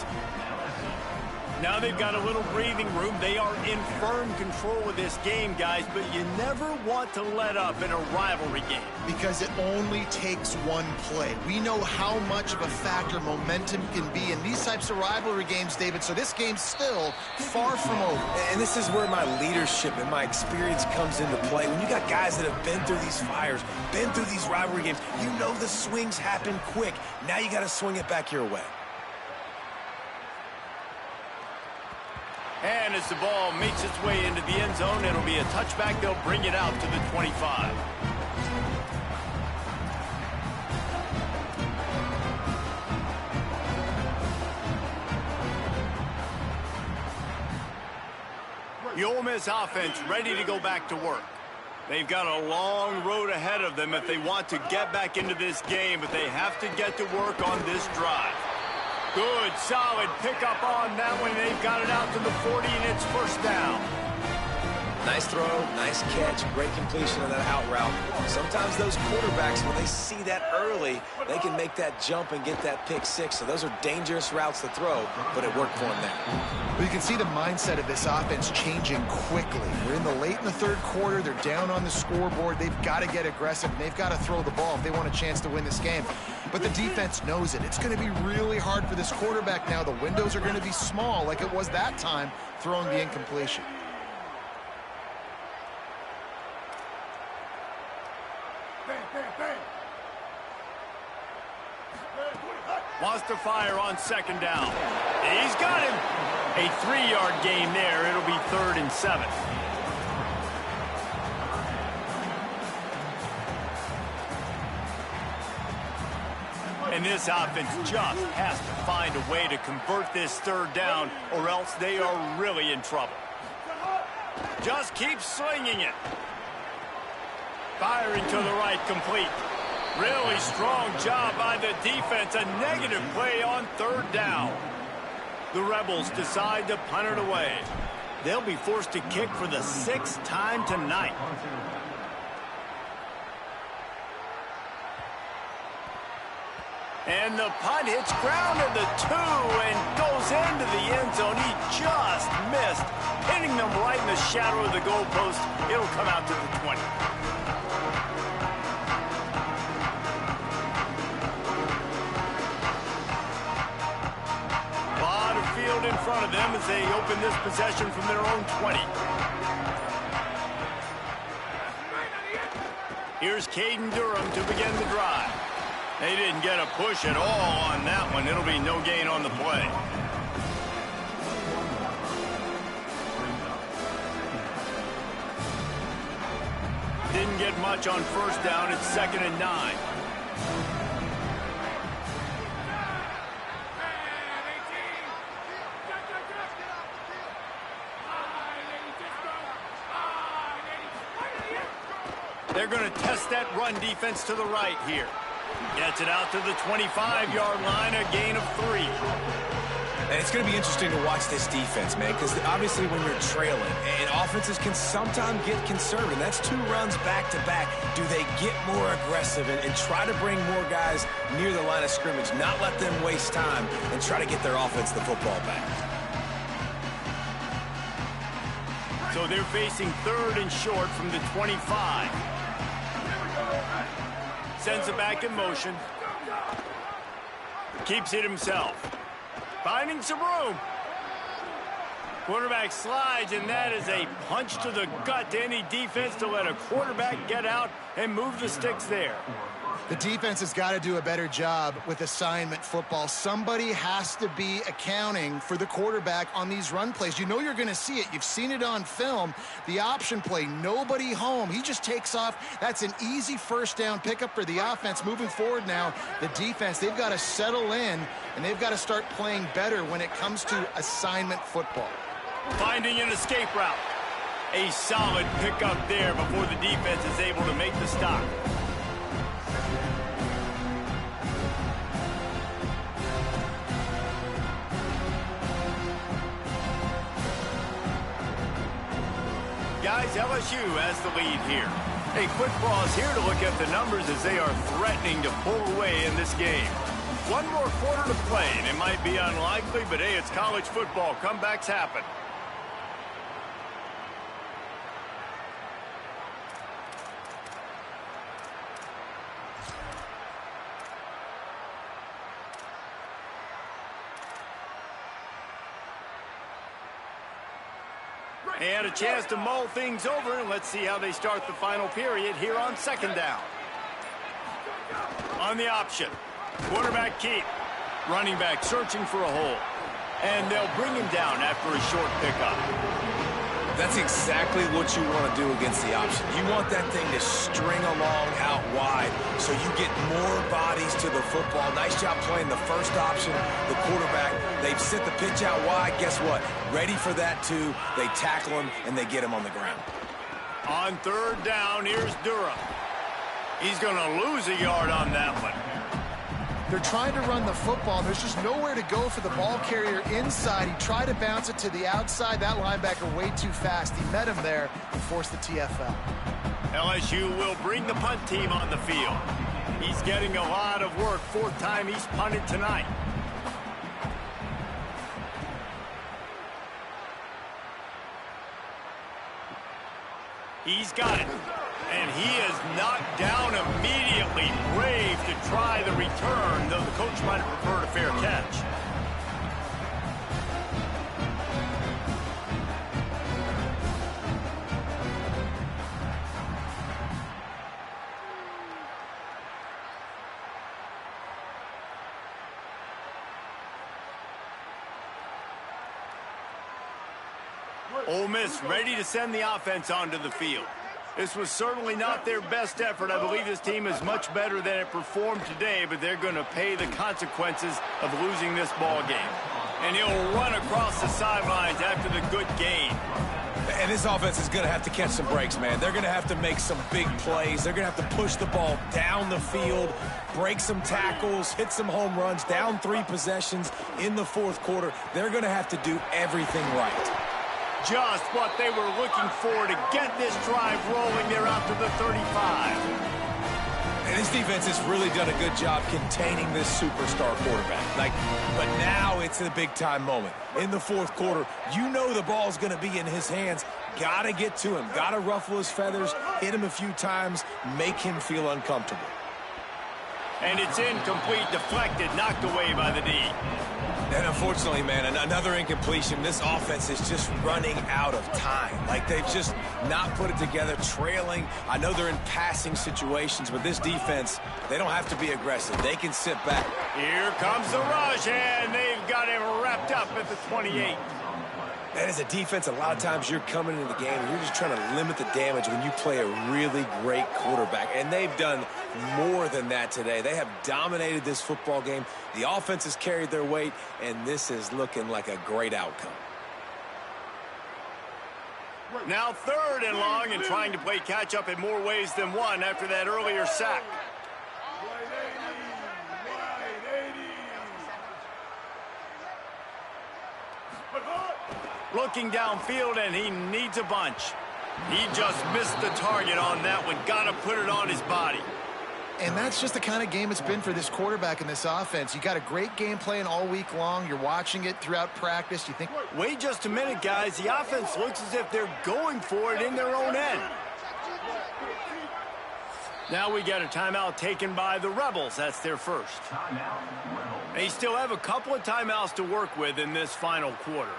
Now they've got a little breathing room. They are in firm control of this game, guys, but you never want to let up in a rivalry game. Because it only takes one play. We know how much of a factor momentum can be in these types of rivalry games, David, so this game's still far from over. And this is where my leadership and my experience comes into play. When you got guys that have been through these fires, been through these rivalry games, you know the swings happen quick. Now you got to swing it back your way. And as the ball makes its way into the end zone, it'll be a touchback. They'll bring it out to the 25. The Ole Miss offense ready to go back to work. They've got a long road ahead of them if they want to get back into this game, but they have to get to work on this drive. Good, solid pickup on that one. They've got it out to the 40, and it's first down. Nice throw, nice catch, great completion of that out route. Sometimes those quarterbacks, when they see that early, they can make that jump and get that pick six. So those are dangerous routes to throw, but it worked for them there. Well, you can see the mindset of this offense changing quickly. We're in the late in the third quarter. They're down on the scoreboard. They've got to get aggressive, and they've got to throw the ball if they want a chance to win this game. But the defense knows it. It's going to be really hard for this quarterback now. The windows are going to be small like it was that time throwing the incompletion. Wants to fire on second down. He's got him. A 3-yard gain there. It'll be 3rd and 7. And this offense just has to find a way to convert this third down, or else they are really in trouble. Just keep slinging it. Firing to the right, complete. Really strong job by the defense. A negative play on third down. The Rebels decide to punt it away. They'll be forced to kick for the 6th time tonight. And the punt hits ground at the 2 and goes into the end zone. He just missed, hitting them right in the shadow of the goalpost. It'll come out to the 20. In front of them as they open this possession from their own 20. Here's Caden Durham to begin the drive. They didn't get a push at all on that one. It'll be no gain on the play. Didn't get much on first down. It's 2nd and 9. They're going to test that run defense to the right here. Gets it out to the 25-yard line, a gain of 3. And it's going to be interesting to watch this defense, man, because obviously when you're trailing, and offenses can sometimes get conservative. That's 2 runs back-to-back. Do they get more aggressive and try to bring more guys near the line of scrimmage, not let them waste time, and try to get their offense the football back? So they're facing 3rd and short from the 25. Sends it back in motion. Keeps it himself. Finding some room. Quarterback slides, and that is a punch to the gut to any defense to let a quarterback get out and move the sticks there. The defense has got to do a better job with assignment football. Somebody has to be accounting for the quarterback on these run plays. You know you're going to see it. You've seen it on film. The option play, nobody home. He just takes off. That's an easy first down pickup for the offense. Moving forward now, the defense, they've got to settle in, and they've got to start playing better when it comes to assignment football. Finding an escape route. A solid pickup there before the defense is able to make the stop. Guys, LSU has the lead here. A quick pause here to look at the numbers as they are threatening to pull away in this game. One more quarter to play, and it might be unlikely, but hey, it's college football. Comebacks happen. And a chance to mull things over, and let's see how they start the final period here on 2nd down. On the option, quarterback keep. Running back searching for a hole. And they'll bring him down after a short pickup. That's exactly what you want to do against the option. You want that thing to string along out wide so you get more bodies to the football. Nice job playing the first option, the quarterback. They've sent the pitch out wide. Guess what? Ready for that, too. They tackle him, and they get him on the ground. On 3rd down, here's Durham. He's going to lose a yard on that one. They're trying to run the football. There's just nowhere to go for the ball carrier inside. He tried to bounce it to the outside. That linebacker way too fast. He met him there and forced the TFL. LSU will bring the punt team on the field. He's getting a lot of work. 4th time he's punted tonight. He's got it. And he is knocked down immediately. Brave to try the return, though the coach might have preferred a fair catch. Ole Miss ready to send the offense onto the field. This was certainly not their best effort. I believe this team is much better than it performed today, but they're going to pay the consequences of losing this ball game. And he'll run across the sidelines after the good gain. And this offense is going to have to catch some breaks, man. They're going to have to make some big plays. They're going to have to push the ball down the field, break some tackles, hit some home runs, down 3 possessions in the 4th quarter. They're going to have to do everything right. Just what they were looking for to get this drive rolling. They're out to the 35. And this defense has really done a good job containing this superstar quarterback. But now it's a big-time moment. In the 4th quarter, you know the ball's going to be in his hands. Got to get to him. Got to ruffle his feathers, hit him a few times, make him feel uncomfortable. And it's incomplete, deflected, knocked away by the D. And unfortunately, man, another incompletion. This offense is just running out of time. Like, they've just not put it together, trailing. I know they're in passing situations, but this defense, they don't have to be aggressive. They can sit back. Here comes the rush, and they've got him wrapped up at the 28. And as a defense, a lot of times you're coming into the game and you're just trying to limit the damage when you play a really great quarterback. And they've done more than that today. They have dominated this football game. The offense has carried their weight, and this is looking like a great outcome. Now 3rd and long, and trying to play catch-up in more ways than one after that earlier sack. Looking downfield, and he needs a bunch. He just missed the target on that one. Got to put it on his body. And that's just the kind of game it's been for this quarterback in this offense. You got a great game plan all week long. You're watching it throughout practice. You think, wait just a minute, guys. The offense looks as if they're going for it in their own end. Now we got a timeout taken by the Rebels. That's their first. They still have a couple of timeouts to work with in this final quarter.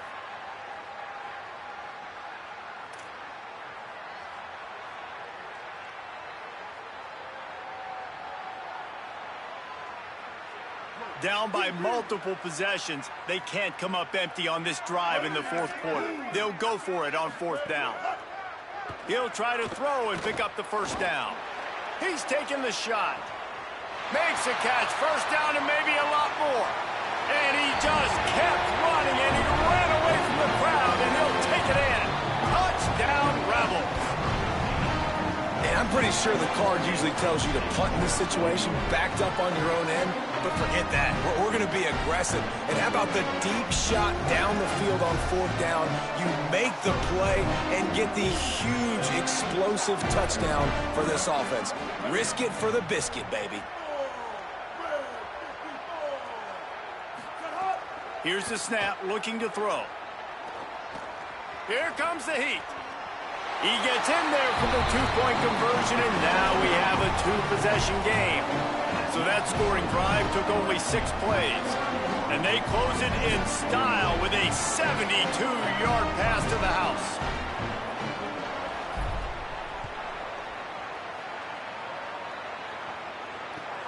Down by multiple possessions, they can't come up empty on this drive in the fourth quarter. They'll go for it on fourth down. He'll try to throw and pick up the first down. He's taking the shot. Makes a catch, first down and maybe a lot more. And he just kept running, and he ran away from the crowd, and he'll take it in. Touchdown, Rebels. And I'm pretty sure the card usually tells you to punt in this situation, backed up on your own end. But forget that. We're going to be aggressive. And how about the deep shot down the field on fourth down? You make the play and get the huge explosive touchdown for this offense. Risk it for the biscuit, baby. Here's the snap, looking to throw. Here comes the heat. He gets in there for the two-point conversion, and now we have a two-possession game. So that scoring drive took only 6 plays. And they close it in style with a 72-yard pass to the house.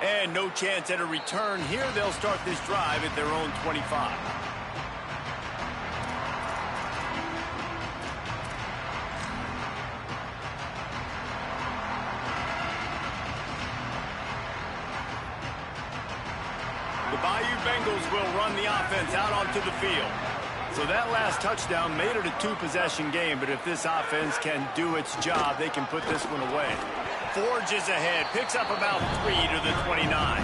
And no chance at a return here. They'll start this drive at their own 25. The Bayou Bengals will run the offense out onto the field. So that last touchdown made it a two-possession game, but if this offense can do its job, they can put this one away. Forges ahead, picks up about 3 to the 29.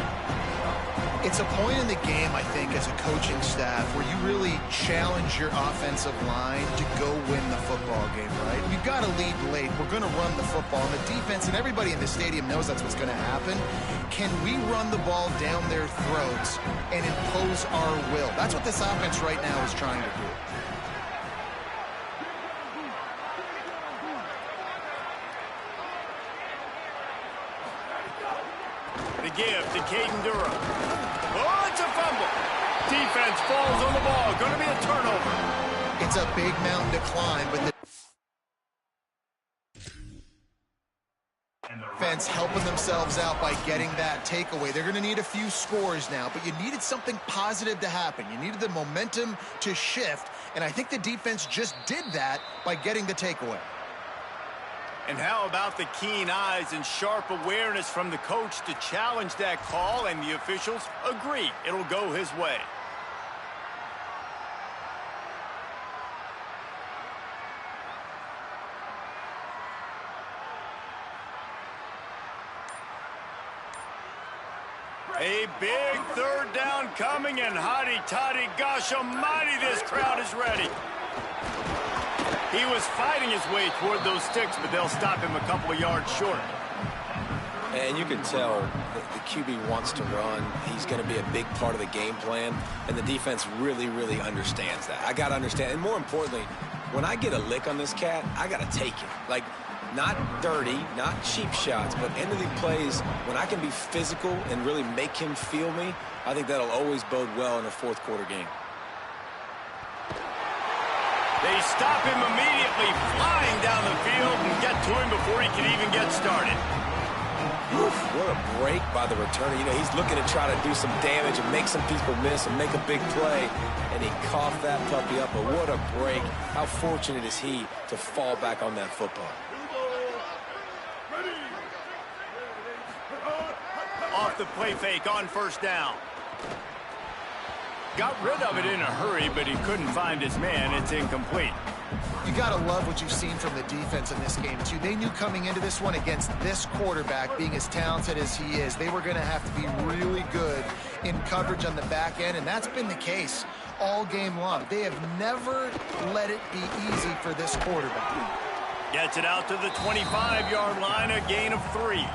it's a point in the game, I think, as a coaching staff where you really challenge your offensive line to go win the football game, right? We've got to lead late. We're going to run the football. And the defense and everybody in the stadium knows that's what's going to happen. Can we run the ball down their throats and impose our will? That's what this offense right now is trying to do. The give to Caden Durham. Oh, it's a fumble. Defense falls on the ball. Going to be a turnover. It's a big mountain to climb, but the defense helping themselves out by getting that takeaway. They're going to need a few scores now, but you needed something positive to happen. You needed the momentum to shift, and I think the defense just did that by getting the takeaway. And how about the keen eyes and sharp awareness from the coach to challenge that call, and the officials agree it'll go his way. A big third down coming, and hotty-toddy, gosh almighty, this crowd is ready. He was fighting his way toward those sticks, but they'll stop him a couple of yards short. And you can tell that the QB wants to run. He's going to be a big part of the game plan, and the defense really, really understands that. I got to understand, and more importantly, when I get a lick on this cat, I got to take it. Like, not dirty, not cheap shots, but end of the plays, when I can be physical and really make him feel me, I think that'll always bode well in a fourth quarter game. They stop him immediately, flying down the field, and get to him before he can even get started. Oof, what a break by the returner. You know, he's looking to try to do some damage and make some people miss and make a big play, and he coughed that puppy up. But what a break. How fortunate is he to fall back on that football. Off the play fake on first down. Got rid of it in a hurry, but he couldn't find his man. It's incomplete. You got to love what you've seen from the defense in this game, too. They knew coming into this one against this quarterback, being as talented as he is, they were going to have to be really good in coverage on the back end, and that's been the case all game long. They have never let it be easy for this quarterback. Gets it out to the 25-yard line, a gain of 3.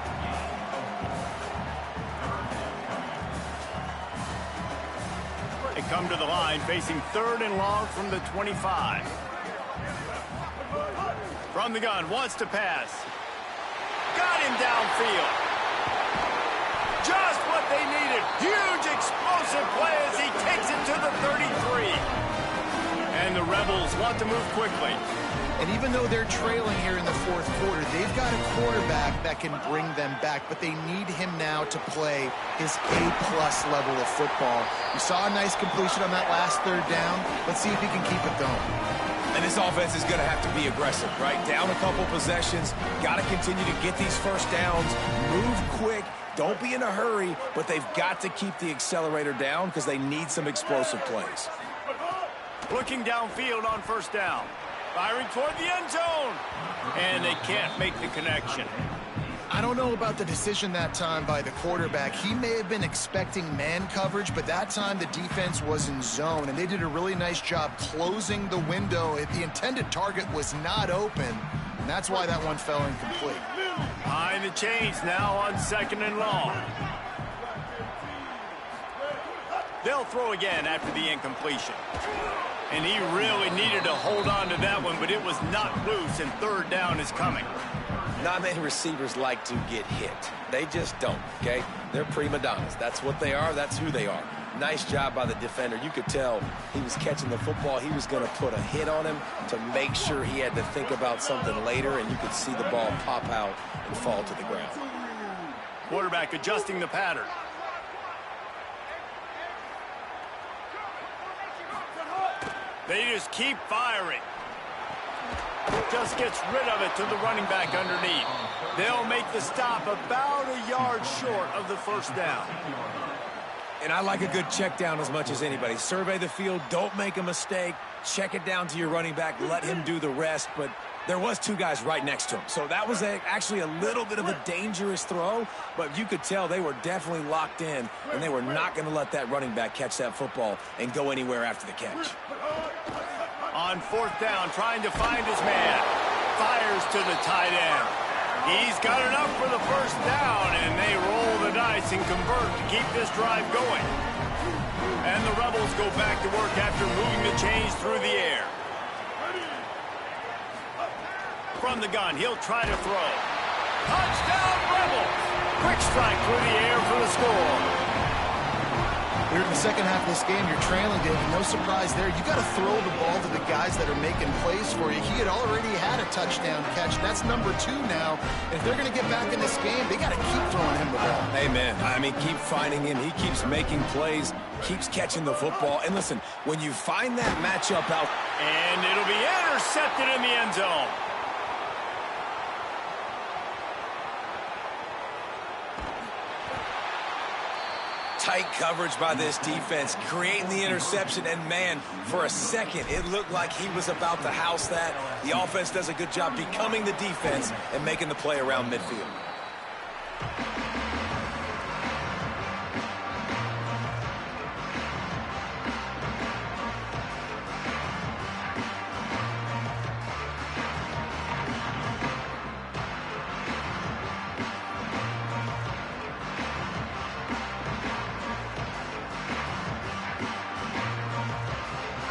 come to the line, facing 3rd and long from the 25. From the gun, wants to pass. Got him downfield. Just what they needed. Huge explosive play as he takes it to the 33. And the Rebels want to move quickly. And even though they're trailing here in the 4th quarter, they've got a quarterback that can bring them back, but they need him now to play his A-plus level of football. We saw a nice completion on that last 3rd down. Let's see if he can keep it going. And this offense is going to have to be aggressive, right? Down a couple possessions, got to continue to get these first downs, move quick, don't be in a hurry, but they've got to keep the accelerator down because they need some explosive plays. Looking downfield on 1st down. Firing toward the end zone. And they can't make the connection. I don't know about the decision that time by the quarterback. He may have been expecting man coverage, but that time the defense was in zone, and they did a really nice job closing the window. The intended target was not open, and that's why that one fell incomplete. Behind the chains now on 2nd and long. They'll throw again after the incompletion. And he really needed to hold on to that one, but it was not loose, and 3rd down is coming. Not many receivers like to get hit. They just don't, okay? They're prima donnas. That's what they are. That's who they are. Nice job by the defender. You could tell he was catching the football. He was going to put a hit on him to make sure he had to think about something later, and you could see the ball pop out and fall to the ground. Quarterback adjusting the pattern. They just keep firing. Just gets rid of it to the running back underneath. They'll make the stop about a yard short of the 1st down. And I like a good check down as much as anybody. Survey the field, don't make a mistake, check it down to your running back, let him do the rest. But there was 2 guys right next to him. So that was actually a little bit of a dangerous throw, but you could tell they were definitely locked in, and they were not going to let that running back catch that football and go anywhere after the catch. On 4th down, trying to find his man. Fires to the tight end. He's got enough for the 1st down, and they roll the dice and convert to keep this drive going. And the Rebels go back to work after moving the chains through the air. From the gun, he'll try to throw. Touchdown, Rebels! Quick strike through the air for the score. Here in the 2nd half of this game, you're trailing, David. No surprise there. You got to throw the ball to the guys that are making plays for you. He had already had a touchdown catch. That's number 2 now. And if they're going to get back in this game, they got to keep throwing him the ball. Amen. I mean, keep finding him. He keeps making plays, keeps catching the football. And listen, when you find that matchup out, and it'll be intercepted in the end zone. tight coverage by this defense, creating the interception, and man, for a second, it looked like he was about to house that. The offense does a good job becoming the defense and making the play around midfield.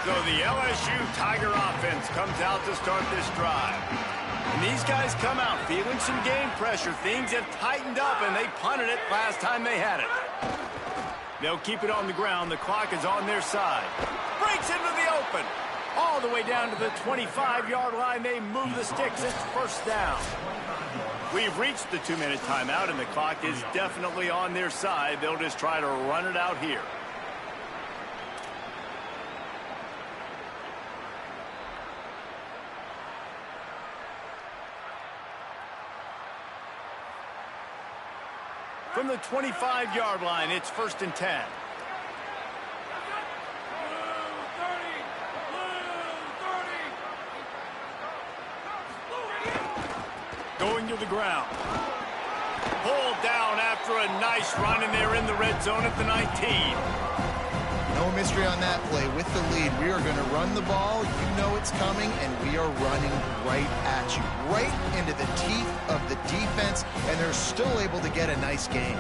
So the LSU Tiger offense comes out to start this drive. And these guys come out feeling some game pressure. Things have tightened up, and they punted it last time they had it. They'll keep it on the ground. The clock is on their side. Breaks into the open. All the way down to the 25-yard line. They move the sticks. It's first down. We've reached the 2-minute timeout, and the clock is definitely on their side. They'll just try to run it out here. From the 25-yard line, it's 1st and 10. Going to the ground. Pulled down after a nice run, and they're in the red zone at the 19. No mystery on that play. With the lead, we are going to run the ball. You know it's coming, and we are running right at you. Right into the teeth of the defense, and they're still able to get a nice game.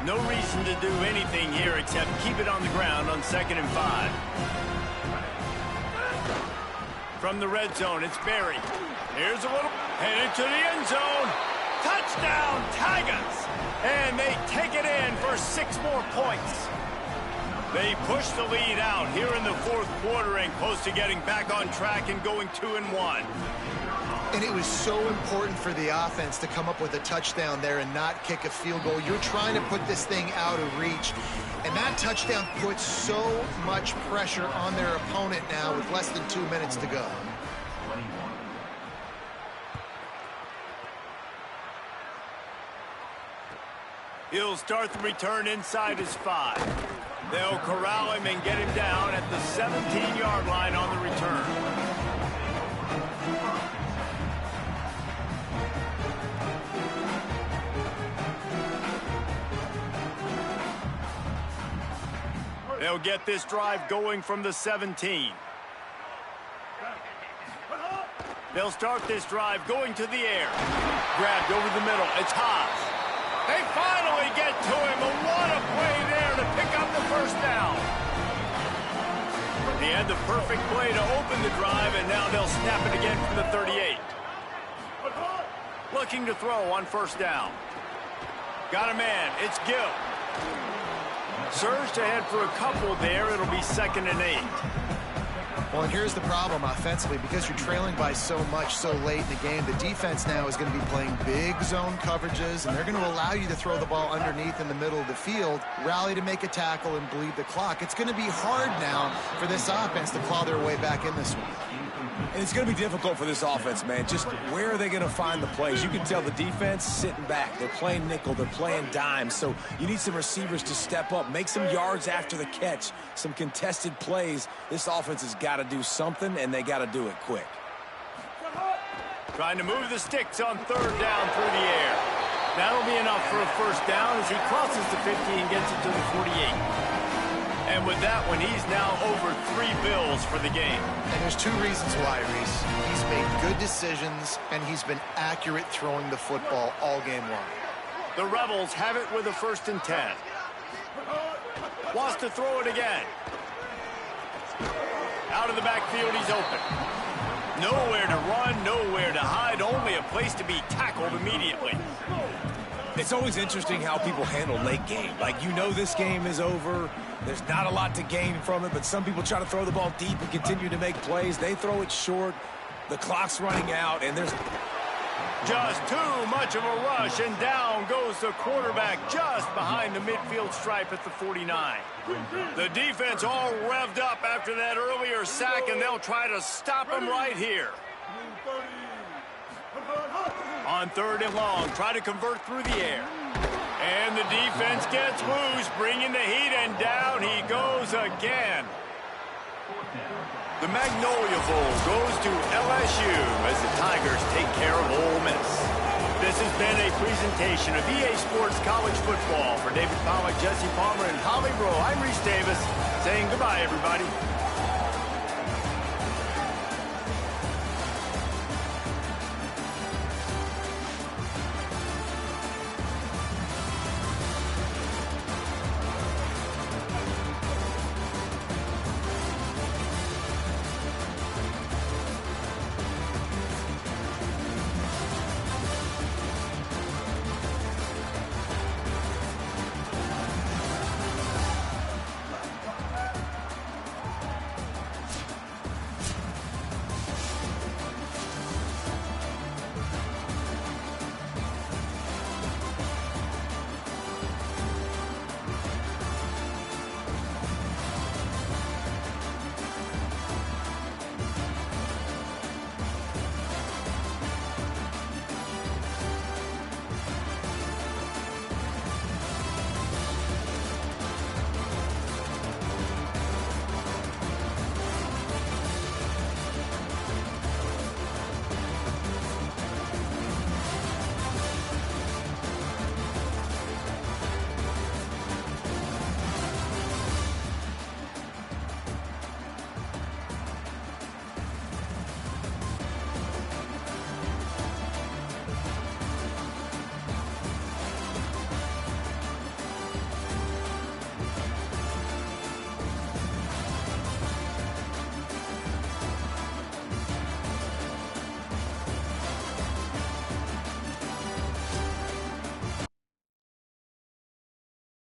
No reason to do anything here except keep it on the ground on 2nd and 5. From the red zone, it's Berry. Here's a little, headed to the end zone. Touchdown, Tigers! And they take it in for 6 more points. They push the lead out here in the 4th quarter and close to getting back on track and going 2-1. And it was so important for the offense to come up with a touchdown there and not kick a field goal. You're trying to put this thing out of reach. And that touchdown puts so much pressure on their opponent now with less than 2 minutes to go. He'll start the return inside his 5. They'll corral him and get him down at the 17-yard line on the return. They'll get this drive going from the 17. They'll start this drive going to the air. Grabbed over the middle. It's Haas. They finally get to him, and what a play there to pick up the first down. He had the perfect play to open the drive, and now they'll snap it again from the 38. Looking to throw on 1st down. Got a man. It's Gill. Surged ahead for a couple there. It'll be 2nd and 8. Well, and here's the problem offensively. Because you're trailing by so much so late in the game, the defense now is going to be playing big zone coverages, and they're going to allow you to throw the ball underneath in the middle of the field, rally to make a tackle, and bleed the clock. It's going to be hard now for this offense to claw their way back in this one. And it's going to be difficult for this offense, man. Just where are they going to find the plays? You can tell the defense sitting back. They're playing nickel. They're playing dime. So you need some receivers to step up, make some yards after the catch, some contested plays. This offense has got to do something, and they got to do it quick. Trying to move the sticks on 3rd down through the air. That'll be enough for a 1st down as he crosses the 50 and gets it to the 48. And with that one, he's now over 3 bills for the game. And there's 2 reasons why, Reese. He's made good decisions, and he's been accurate throwing the football all game long. The Rebels have it with a 1st and 10. Wants to throw it again. Out of the backfield, he's open. Nowhere to run, nowhere to hide, only a place to be tackled immediately. It's always interesting how people handle late game. Like, you know this game is over. There's not a lot to gain from it, but some people try to throw the ball deep and continue to make plays. They throw it short. The clock's running out, and there's just too much of a rush, and down goes the quarterback just behind the midfield stripe at the 49. The defense all revved up after that earlier sack, and they'll try to stop him right here. On 3rd and long, try to convert through the air. And the defense gets loose, bringing the heat, and down he goes again. The Magnolia Bowl goes to LSU as the Tigers take care of Ole Miss. This has been a presentation of EA Sports College Football. For David Pollack, Jesse Palmer, and Holly Rowe, I'm Reese Davis saying goodbye, everybody.